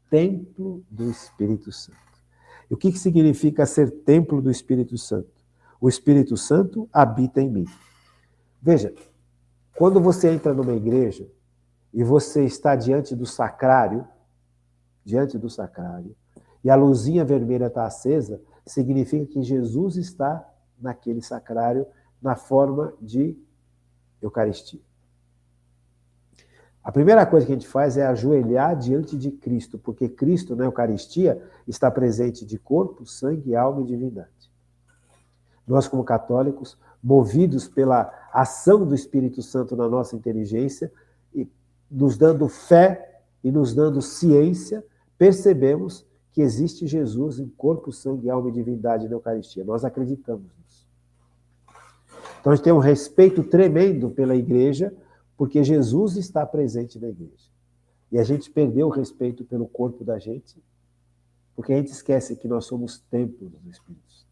Templo do Espírito Santo. E o que significa ser templo do Espírito Santo? O Espírito Santo habita em mim. Veja, quando você entra numa igreja e você está diante do sacrário, e a luzinha vermelha está acesa, significa que Jesus está naquele sacrário na forma de Eucaristia. A primeira coisa que a gente faz é ajoelhar diante de Cristo, porque Cristo, na Eucaristia, está presente de corpo, sangue, alma e divindade. Nós, como católicos, movidos pela ação do Espírito Santo na nossa inteligência, e nos dando fé e nos dando ciência, percebemos que existe Jesus em corpo, sangue, alma e divindade na Eucaristia. Nós acreditamos nisso. Então a gente tem um respeito tremendo pela igreja, porque Jesus está presente na igreja. E a gente perdeu o respeito pelo corpo da gente, porque a gente esquece que nós somos templos do Espírito Santo.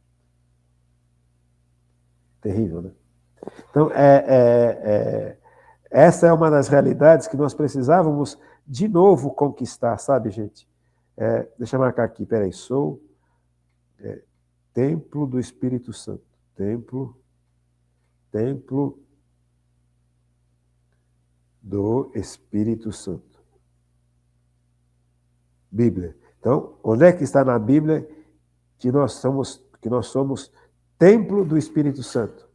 Terrível, né? Então, essa é uma das realidades que nós precisávamos de novo conquistar, sabe, gente? Deixa eu marcar aqui, peraí, sou templo do Espírito Santo. Templo do Espírito Santo. Bíblia. Então, onde é que está na Bíblia que nós somos templo do Espírito Santo?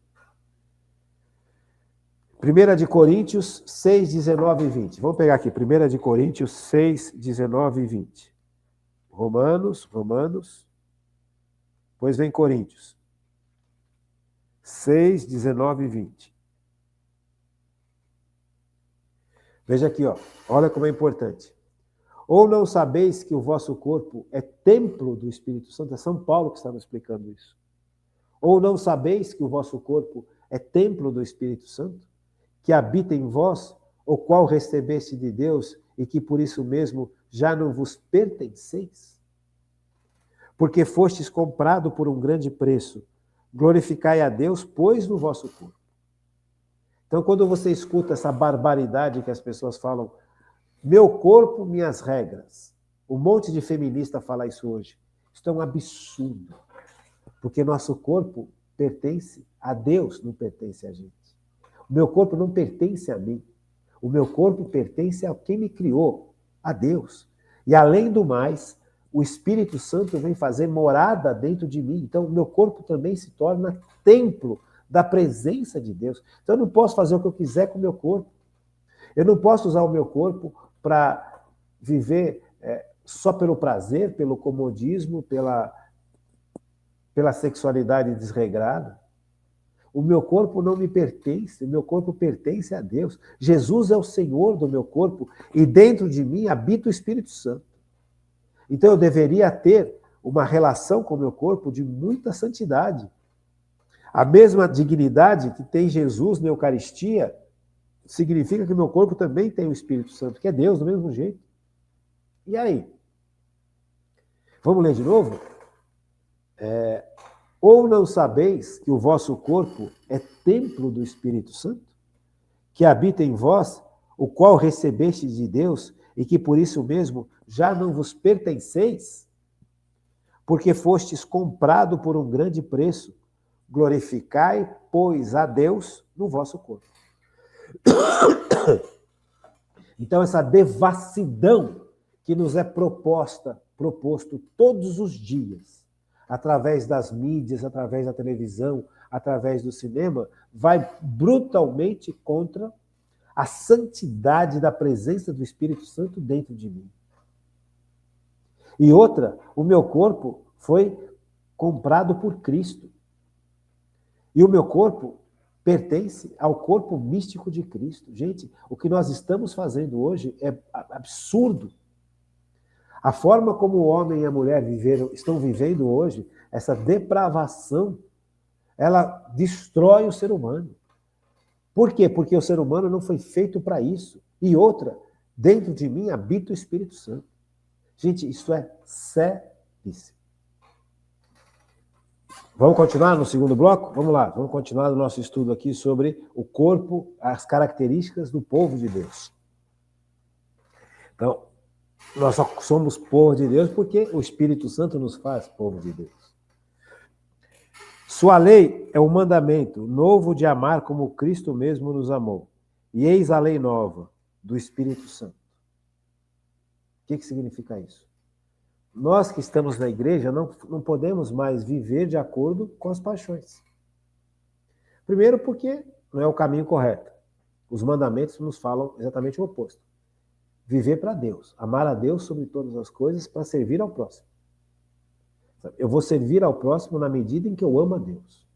1 de Coríntios 6, 19 e 20. Vamos pegar aqui, 1 de Coríntios 6, 19 e 20. Romanos, depois vem Coríntios. 6, 19 e 20. Veja aqui, ó. Olha como é importante. Ou não sabeis que o vosso corpo é templo do Espírito Santo? É São Paulo que está nos explicando isso. Ou não sabeis que o vosso corpo é templo do Espírito Santo, que habita em vós, o qual recebeste de Deus, e que por isso mesmo já não vos pertenceis? Porque fostes comprado por um grande preço. Glorificai a Deus, pois, no vosso corpo. Então, quando você escuta essa barbaridade que as pessoas falam, meu corpo, minhas regras. Um monte de feminista fala isso hoje. Isso é um absurdo. Porque nosso corpo pertence a Deus, não pertence a gente. O meu corpo não pertence a mim. O meu corpo pertence a quem me criou, a Deus. E além do mais, o Espírito Santo vem fazer morada dentro de mim. Então, o meu corpo também se torna templo da presença de Deus. Então, eu não posso fazer o que eu quiser com o meu corpo. Eu não posso usar o meu corpo para viver só pelo prazer, pelo comodismo, pela sexualidade desregrada. O meu corpo não me pertence, o meu corpo pertence a Deus. Jesus é o Senhor do meu corpo e dentro de mim habita o Espírito Santo. Então eu deveria ter uma relação com o meu corpo de muita santidade. A mesma dignidade que tem Jesus na Eucaristia significa que o meu corpo também tem o Espírito Santo, que é Deus do mesmo jeito. E aí? Vamos ler de novo? Ou não sabeis que o vosso corpo é templo do Espírito Santo, que habita em vós, o qual recebeste de Deus, e que por isso mesmo já não vos pertenceis? Porque fostes comprado por um grande preço. Glorificai, pois, a Deus no vosso corpo. Então, essa devassidão que nos é proposto todos os dias, através das mídias, através da televisão, através do cinema, vai brutalmente contra a santidade da presença do Espírito Santo dentro de mim. E outra, o meu corpo foi comprado por Cristo. E o meu corpo pertence ao corpo místico de Cristo. Gente, o que nós estamos fazendo hoje é absurdo. A forma como o homem e a mulher estão vivendo hoje, essa depravação, ela destrói o ser humano. Por quê? Porque o ser humano não foi feito para isso. E outra, dentro de mim habita o Espírito Santo. Gente, isso é seríssimo. Vamos continuar no segundo bloco? Vamos lá, vamos continuar no nosso estudo aqui sobre o corpo, as características do povo de Deus. Então, nós só somos povo de Deus porque o Espírito Santo nos faz povo de Deus. Sua lei é o mandamento novo de amar como Cristo mesmo nos amou. E eis a lei nova do Espírito Santo. O que significa isso? Nós que estamos na igreja não podemos mais viver de acordo com as paixões. Primeiro porque não é o caminho correto. Os mandamentos nos falam exatamente o oposto. Viver para Deus, amar a Deus sobre todas as coisas para servir ao próximo. Eu vou servir ao próximo na medida em que eu amo a Deus.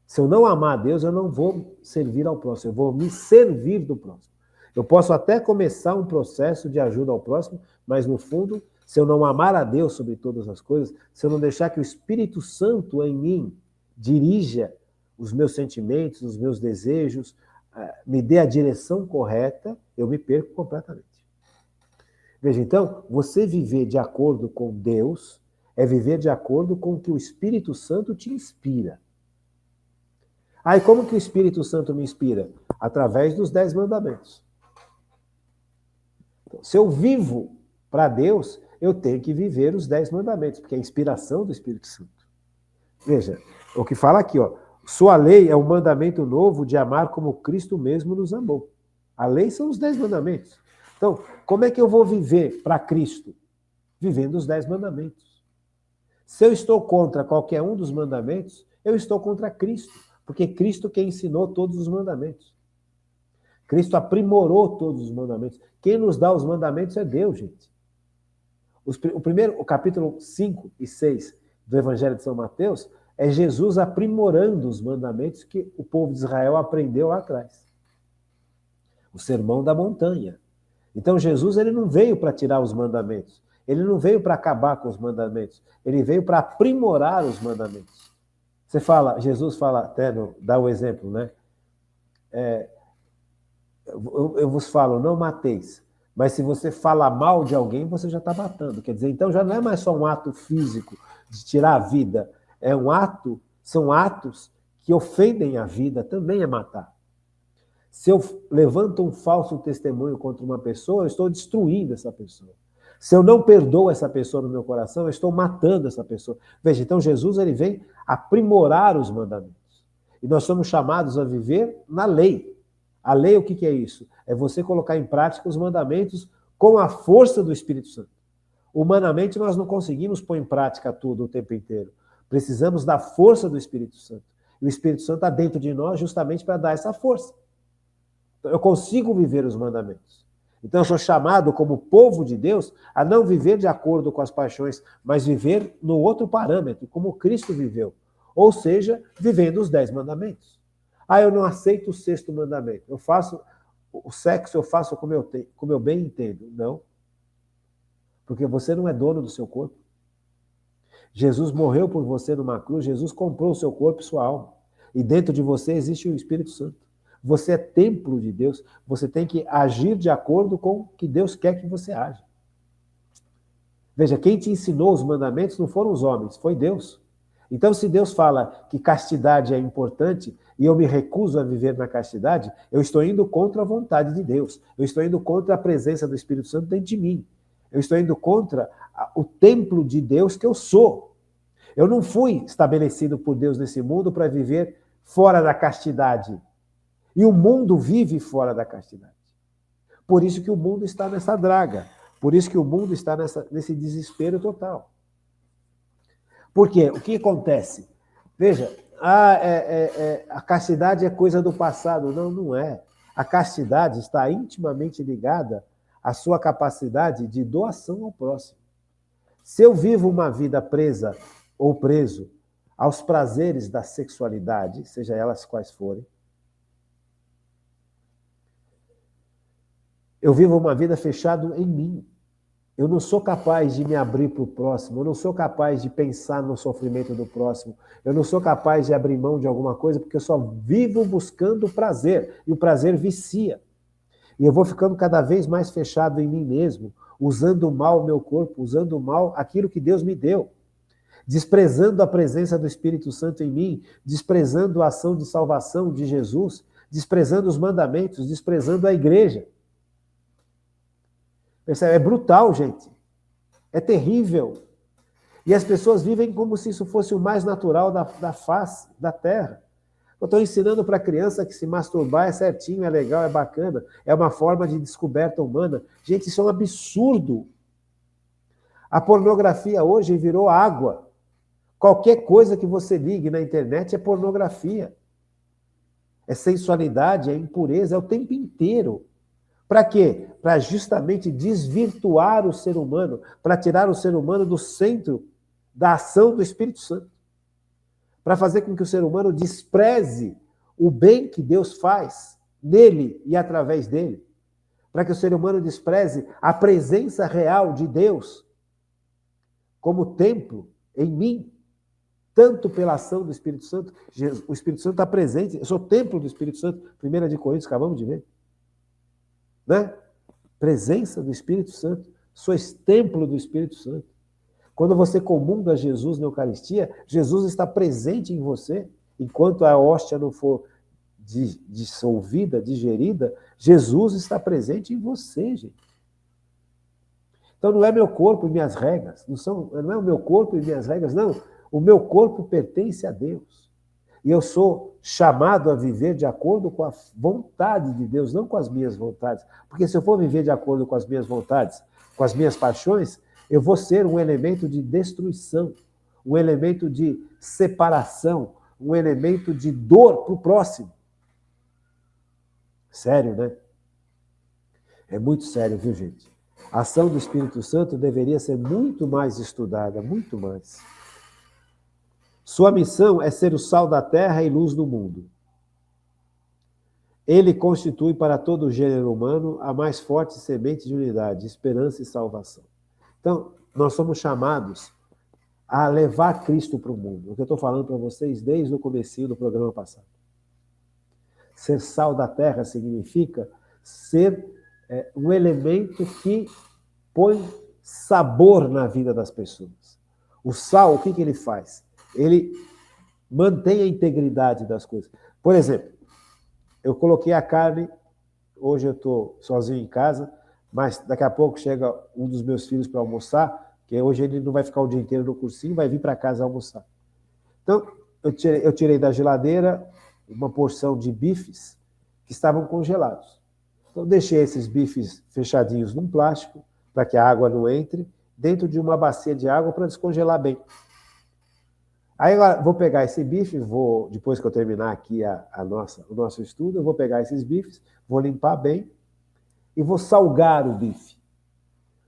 Se eu não amar a Deus, eu não vou servir ao próximo, eu vou me servir do próximo. Eu posso até começar um processo de ajuda ao próximo, mas no fundo se eu não amar a Deus sobre todas as coisas, se eu não deixar que o Espírito Santo em mim dirija os meus sentimentos, os meus desejos, me dê a direção correta, eu me perco completamente. Veja, então, você viver de acordo com Deus é viver de acordo com o que o Espírito Santo te inspira. E como que o Espírito Santo me inspira? Através dos 10 mandamentos. Então, se eu vivo para Deus, eu tenho que viver os 10 mandamentos, porque é a inspiração do Espírito Santo. Veja, o que fala aqui, ó, sua lei é um mandamento novo de amar como Cristo mesmo nos amou. A lei são os 10 mandamentos. Então, como é que eu vou viver para Cristo? Vivendo os 10 mandamentos. Se eu estou contra qualquer um dos mandamentos, eu estou contra Cristo, porque Cristo quem ensinou todos os mandamentos. Cristo aprimorou todos os mandamentos. Quem nos dá os mandamentos é Deus, gente. O capítulo 5 e 6 do Evangelho de São Mateus é Jesus aprimorando os mandamentos que o povo de Israel aprendeu lá atrás. O Sermão da Montanha. Então Jesus ele não veio para tirar os mandamentos. Ele não veio para acabar com os mandamentos. Ele veio para aprimorar os mandamentos. Você fala, Jesus fala, até dá o exemplo, né? Eu vos falo, não mateis. Mas se você fala mal de alguém, você já está matando. Quer dizer, então já não é mais só um ato físico de tirar a vida. São atos que ofendem a vida, também é matar. Se eu levanto um falso testemunho contra uma pessoa, eu estou destruindo essa pessoa. Se eu não perdoo essa pessoa no meu coração, eu estou matando essa pessoa. Veja, então Jesus ele vem aprimorar os mandamentos. E nós somos chamados a viver na lei. A lei, o que é isso? É você colocar em prática os mandamentos com a força do Espírito Santo. Humanamente, nós não conseguimos pôr em prática tudo o tempo inteiro. Precisamos da força do Espírito Santo. E o Espírito Santo está dentro de nós justamente para dar essa força. Então, eu consigo viver os mandamentos. Então, eu sou chamado, como povo de Deus, a não viver de acordo com as paixões, mas viver no outro parâmetro, como Cristo viveu. Ou seja, vivendo os 10 mandamentos. Eu não aceito o 6º mandamento. Eu faço o sexo, eu faço como eu bem entendo. Não. Porque você não é dono do seu corpo. Jesus morreu por você numa cruz, Jesus comprou o seu corpo e sua alma. E dentro de você existe o Espírito Santo. Você é templo de Deus, você tem que agir de acordo com o que Deus quer que você aja. Veja, quem te ensinou os mandamentos não foram os homens, foi Deus. Então, se Deus fala que castidade é importante e eu me recuso a viver na castidade, eu estou indo contra a vontade de Deus. Eu estou indo contra a presença do Espírito Santo dentro de mim. Eu estou indo contra o templo de Deus que eu sou. Eu não fui estabelecido por Deus nesse mundo para viver fora da castidade. E o mundo vive fora da castidade. Por isso que o mundo está nessa draga. Por isso que o mundo está nesse desespero total. Por quê? O que acontece? Veja, a castidade é coisa do passado. Não, não é. A castidade está intimamente ligada à sua capacidade de doação ao próximo. Se eu vivo uma vida presa ou preso aos prazeres da sexualidade, seja elas quais forem, eu vivo uma vida fechada em mim. Eu não sou capaz de me abrir para o próximo, eu não sou capaz de pensar no sofrimento do próximo, eu não sou capaz de abrir mão de alguma coisa, porque eu só vivo buscando prazer, e o prazer vicia. E eu vou ficando cada vez mais fechado em mim mesmo, usando mal o meu corpo, usando mal aquilo que Deus me deu, desprezando a presença do Espírito Santo em mim, desprezando a ação de salvação de Jesus, desprezando os mandamentos, desprezando a igreja. É brutal, gente. É terrível. E as pessoas vivem como se isso fosse o mais natural da face da terra. Eu estou ensinando para a criança que se masturbar é certinho, é legal, é bacana, é uma forma de descoberta humana. Gente, isso é um absurdo. A pornografia hoje virou água. Qualquer coisa que você ligue na internet é pornografia. É sensualidade, é impureza, é o tempo inteiro. Para quê? Para justamente desvirtuar o ser humano, para tirar o ser humano do centro da ação do Espírito Santo. Para fazer com que o ser humano despreze o bem que Deus faz nele e através dele. Para que o ser humano despreze a presença real de Deus como templo em mim, tanto pela ação do Espírito Santo. O Espírito Santo está presente. Eu sou templo do Espírito Santo. 1 de Coríntios, acabamos de ver. Né? Presença do Espírito Santo. Sois templo do Espírito Santo. Quando você comunga Jesus na Eucaristia, Jesus está presente em você. Enquanto a hóstia não for dissolvida, digerida, Jesus está presente em você, gente. Então não é meu corpo e minhas regras, não é o meu corpo e minhas regras, não. O meu corpo pertence a Deus. E eu sou chamado a viver de acordo com a vontade de Deus, não com as minhas vontades. Porque se eu for viver de acordo com as minhas vontades, com as minhas paixões, eu vou ser um elemento de destruição, um elemento de separação, um elemento de dor para o próximo. Sério, né? É muito sério, viu, gente? A ação do Espírito Santo deveria ser muito mais estudada, muito mais. Sua missão é ser o sal da terra e luz do mundo. Ele constitui para todo o gênero humano a mais forte semente de unidade, esperança e salvação. Então, nós somos chamados a levar Cristo para o mundo. O que eu estou falando para vocês desde o comecinho do programa passado. Ser sal da terra significa ser um elemento que põe sabor na vida das pessoas. O sal, o que ele faz? Ele mantém a integridade das coisas. Por exemplo, eu coloquei a carne, hoje eu estou sozinho em casa, mas daqui a pouco chega um dos meus filhos para almoçar, que hoje ele não vai ficar o dia inteiro no cursinho, vai vir para casa almoçar. Então, eu tirei da geladeira uma porção de bifes que estavam congelados. Então, deixei esses bifes fechadinhos num plástico, para que a água não entre, dentro de uma bacia de água para descongelar bem. Aí agora vou pegar esse bife, depois que eu terminar aqui o nosso estudo, eu vou pegar esses bifes, vou limpar bem e vou salgar o bife.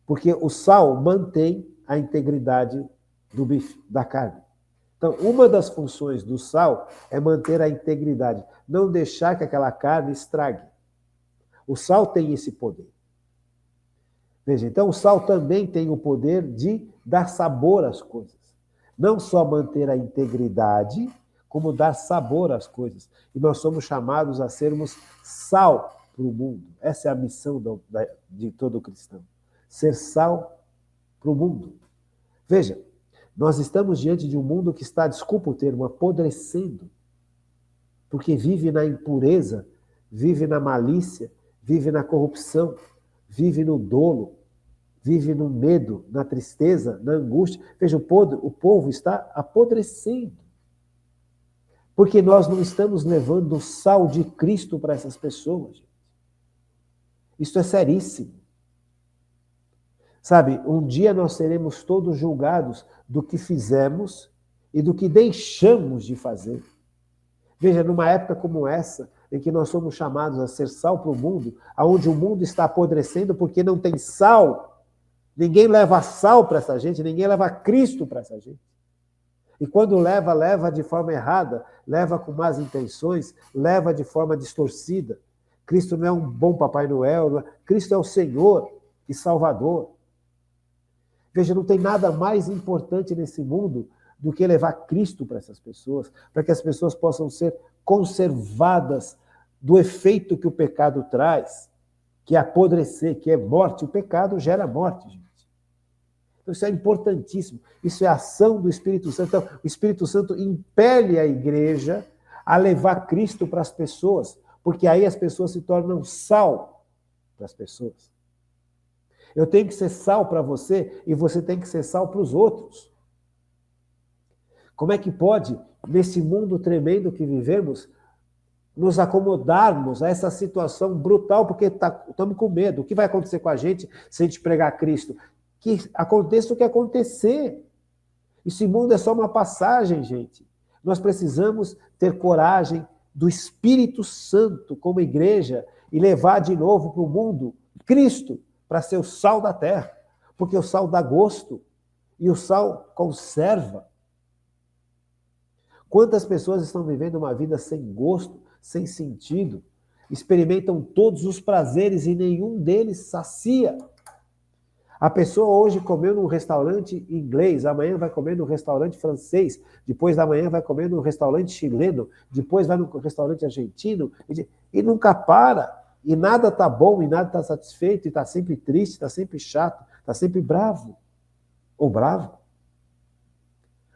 Porque o sal mantém a integridade do bife, da carne. Então, uma das funções do sal é manter a integridade, não deixar que aquela carne estrague. O sal tem esse poder. Veja, então o sal também tem o poder de dar sabor às coisas. Não só manter a integridade, como dar sabor às coisas. E nós somos chamados a sermos sal para o mundo. Essa é a missão de todo cristão. Ser sal para o mundo. Veja, nós estamos diante de um mundo que está, desculpa o termo, apodrecendo. Porque vive na impureza, vive na malícia, vive na corrupção, vive no dolo, vive no medo, na tristeza, na angústia. Veja, o povo está apodrecendo. Porque nós não estamos levando o sal de Cristo para essas pessoas. Gente. Isso é seríssimo. Sabe, um dia nós seremos todos julgados do que fizemos e do que deixamos de fazer. Veja, numa época como essa, em que nós somos chamados a ser sal para o mundo, onde o mundo está apodrecendo porque não tem sal, ninguém leva sal para essa gente, ninguém leva Cristo para essa gente. E quando leva de forma errada, leva com más intenções, leva de forma distorcida. Cristo não é um bom Papai Noel, Cristo é o Senhor e Salvador. Veja, não tem nada mais importante nesse mundo do que levar Cristo para essas pessoas, para que as pessoas possam ser conservadas do efeito que o pecado traz, que é apodrecer, que é morte. O pecado gera morte, gente. Então isso é importantíssimo. Isso é a ação do Espírito Santo. Então, o Espírito Santo impele a igreja a levar Cristo para as pessoas, porque aí as pessoas se tornam sal para as pessoas. Eu tenho que ser sal para você e você tem que ser sal para os outros. Como é que pode, nesse mundo tremendo que vivemos, nos acomodarmos a essa situação brutal, porque estamos com medo. O que vai acontecer com a gente se a gente pregar Cristo? Que aconteça o que acontecer. Esse mundo é só uma passagem, gente. Nós precisamos ter coragem do Espírito Santo como igreja e levar de novo para o mundo Cristo para ser o sal da terra. Porque o sal dá gosto e o sal conserva. Quantas pessoas estão vivendo uma vida sem gosto, sem sentido, experimentam todos os prazeres e nenhum deles sacia. A pessoa hoje comeu num restaurante inglês, amanhã vai comer num restaurante francês, depois da manhã vai comer num restaurante chileno, depois vai num restaurante argentino, e nunca para. E nada está bom, e nada está satisfeito, e está sempre triste, está sempre chato, está sempre bravo. Ou bravo.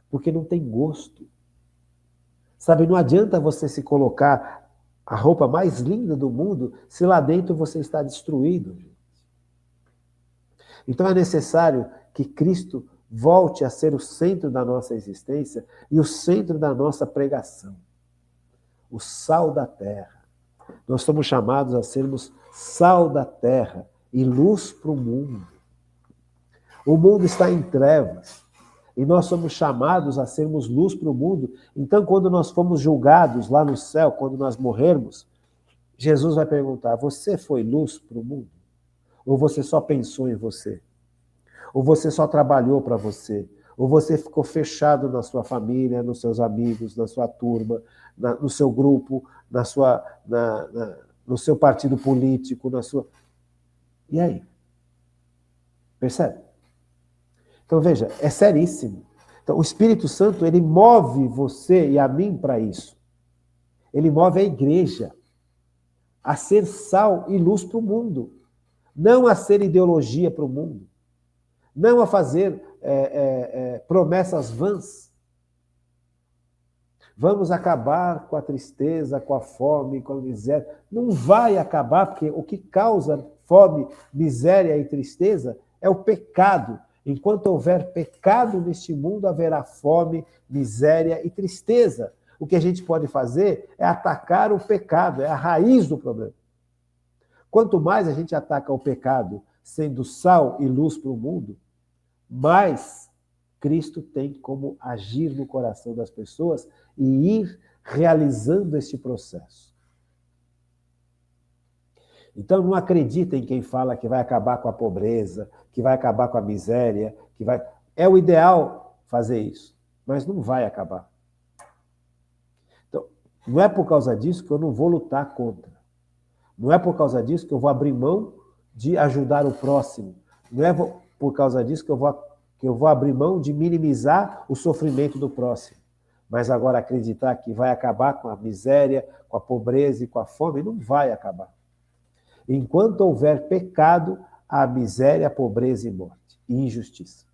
Porque não tem gosto. Sabe, não adianta você se colocar a roupa mais linda do mundo se lá dentro você está destruído. Então é necessário que Cristo volte a ser o centro da nossa existência e o centro da nossa pregação. O sal da terra. Nós somos chamados a sermos sal da terra e luz para o mundo. O mundo está em trevas. E nós somos chamados a sermos luz para o mundo. Então, quando nós formos julgados lá no céu, quando nós morrermos, Jesus vai perguntar, você foi luz para o mundo? Ou você só pensou em você? Ou você só trabalhou para você? Ou você ficou fechado na sua família, nos seus amigos, na sua turma, no seu grupo, no seu partido político, na sua... E aí? Percebe? Então, veja, é seríssimo. Então, o Espírito Santo, ele move você e a mim para isso. Ele move a igreja a ser sal e luz para o mundo. Não a ser ideologia para o mundo. Não a fazer promessas vãs. Vamos acabar com a tristeza, com a fome, com a miséria. Não vai acabar, porque o que causa fome, miséria e tristeza é o pecado. Enquanto houver pecado neste mundo, haverá fome, miséria e tristeza. O que a gente pode fazer é atacar o pecado, é a raiz do problema. Quanto mais a gente ataca o pecado, sendo sal e luz para o mundo, mais Cristo tem como agir no coração das pessoas e ir realizando este processo. Então, não acreditem em quem fala que vai acabar com a pobreza, que vai acabar com a miséria, que vai... É o ideal fazer isso, mas não vai acabar. Então, não é por causa disso que eu não vou lutar contra. Não é por causa disso que eu vou abrir mão de ajudar o próximo. Não é por causa disso que eu vou abrir mão de minimizar o sofrimento do próximo. Mas agora acreditar que vai acabar com a miséria, com a pobreza e com a fome, não vai acabar. Enquanto houver pecado, há miséria, pobreza e morte, e injustiça.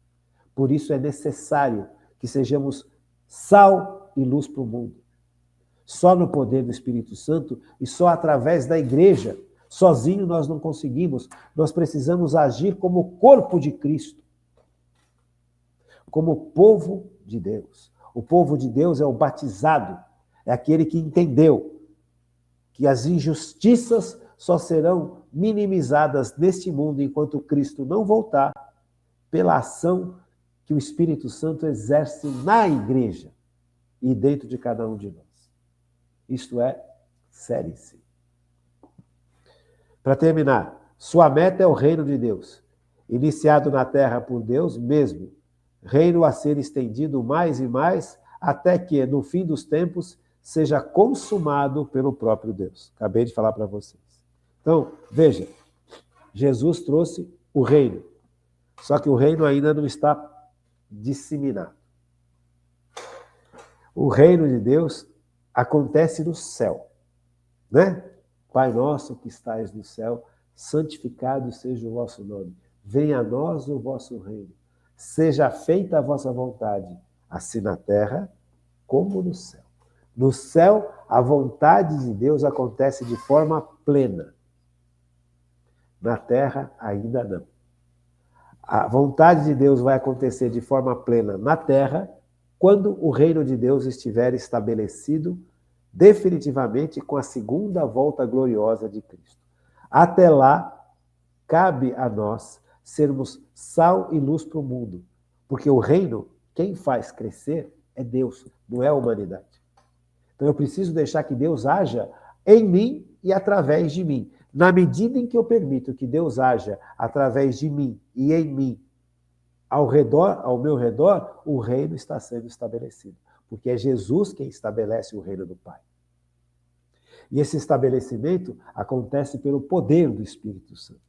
Por isso é necessário que sejamos sal e luz para o mundo. Só no poder do Espírito Santo e só através da igreja. Sozinho nós não conseguimos. Nós precisamos agir como o corpo de Cristo. Como o povo de Deus. O povo de Deus é o batizado. É aquele que entendeu que as injustiças só serão minimizadas neste mundo enquanto Cristo não voltar, pela ação que o Espírito Santo exerce na igreja e dentro de cada um de nós. Isto é seríssimo. Para terminar, sua meta é o reino de Deus, iniciado na terra por Deus mesmo, reino a ser estendido mais e mais, até que, no fim dos tempos, seja consumado pelo próprio Deus. Acabei de falar para vocês. Então, veja, Jesus trouxe o reino, só que o reino ainda não está disseminado. O reino de Deus acontece no céu, né? Pai nosso que estais no céu, santificado seja o vosso nome. Venha a nós o vosso reino. Seja feita a vossa vontade, assim na terra como no céu. No céu, a vontade de Deus acontece de forma plena. Na terra, ainda não. A vontade de Deus vai acontecer de forma plena na terra quando o reino de Deus estiver estabelecido definitivamente com a segunda volta gloriosa de Cristo. Até lá, cabe a nós sermos sal e luz para o mundo, porque o reino, quem faz crescer é Deus, não é a humanidade. Então eu preciso deixar que Deus haja em mim e através de mim. Na medida em que eu permito que Deus haja através de mim e em mim, ao meu redor, o reino está sendo estabelecido. Porque é Jesus quem estabelece o reino do Pai. E esse estabelecimento acontece pelo poder do Espírito Santo.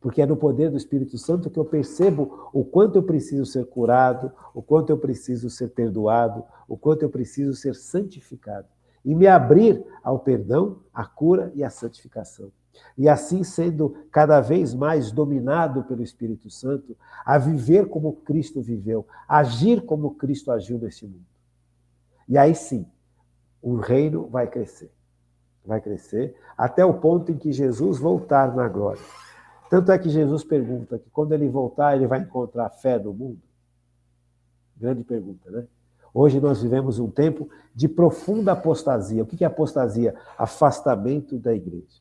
Porque é no poder do Espírito Santo que eu percebo o quanto eu preciso ser curado, o quanto eu preciso ser perdoado, o quanto eu preciso ser santificado. E me abrir ao perdão, à cura e à santificação. E assim, sendo cada vez mais dominado pelo Espírito Santo, a viver como Cristo viveu, agir como Cristo agiu nesse mundo. E aí sim, o reino vai crescer. Vai crescer até o ponto em que Jesus voltar na glória. Tanto é que Jesus pergunta que quando ele voltar, ele vai encontrar fé no mundo? Grande pergunta, né? Hoje nós vivemos um tempo de profunda apostasia. O que é apostasia? Afastamento da igreja.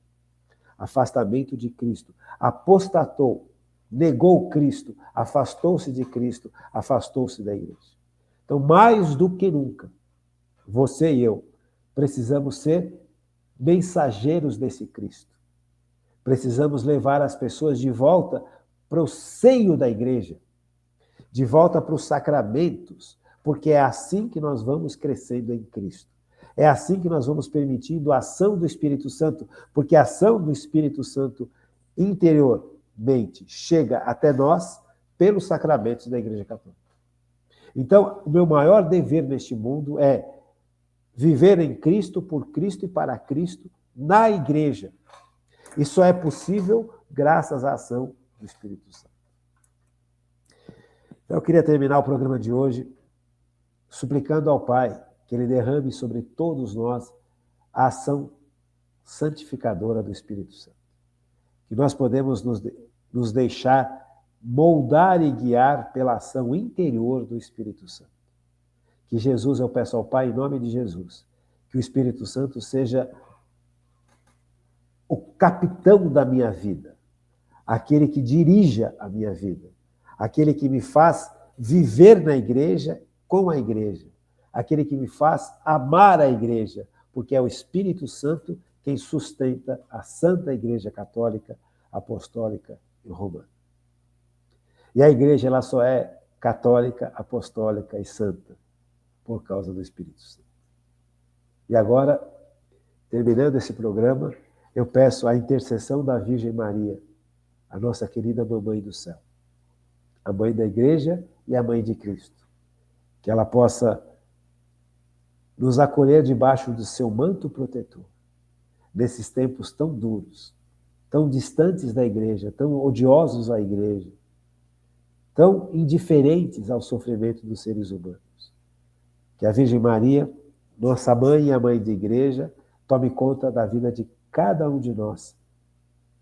Afastamento de Cristo. Apostatou, negou Cristo, afastou-se de Cristo, afastou-se da igreja. Então, mais do que nunca, você e eu precisamos ser mensageiros desse Cristo. Precisamos levar as pessoas de volta para o seio da igreja, de volta para os sacramentos, porque é assim que nós vamos crescendo em Cristo. É assim que nós vamos permitindo a ação do Espírito Santo, porque a ação do Espírito Santo interiormente chega até nós pelos sacramentos da Igreja Católica. Então, o meu maior dever neste mundo é viver em Cristo, por Cristo e para Cristo, na igreja. Isso é possível graças à ação do Espírito Santo. Então, eu queria terminar o programa de hoje suplicando ao Pai que Ele derrame sobre todos nós a ação santificadora do Espírito Santo. Que nós podemos nos deixar moldar e guiar pela ação interior do Espírito Santo. Que Jesus, eu peço ao Pai, em nome de Jesus, que o Espírito Santo seja o capitão da minha vida, aquele que dirija a minha vida, aquele que me faz viver na igreja com a igreja, aquele que me faz amar a igreja, porque é o Espírito Santo quem sustenta a Santa Igreja Católica, Apostólica e Romana. E a igreja ela só é católica, apostólica e santa por causa do Espírito Santo. E agora, terminando esse programa, eu peço a intercessão da Virgem Maria, a nossa querida Mamãe do Céu, a Mãe da Igreja e a Mãe de Cristo, que ela possa nos acolher debaixo do seu manto protetor, nesses tempos tão duros, tão distantes da Igreja, tão odiosos à Igreja, tão indiferentes ao sofrimento dos seres humanos. Que a Virgem Maria, nossa Mãe e a Mãe da Igreja, tome conta da vida de cada um de nós,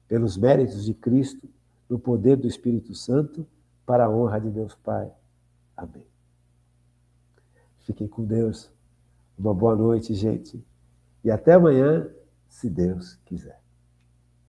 pelos méritos de Cristo, no poder do Espírito Santo, para a honra de Deus Pai. Amém. Fiquem com Deus. Uma boa noite, gente. E até amanhã, se Deus quiser.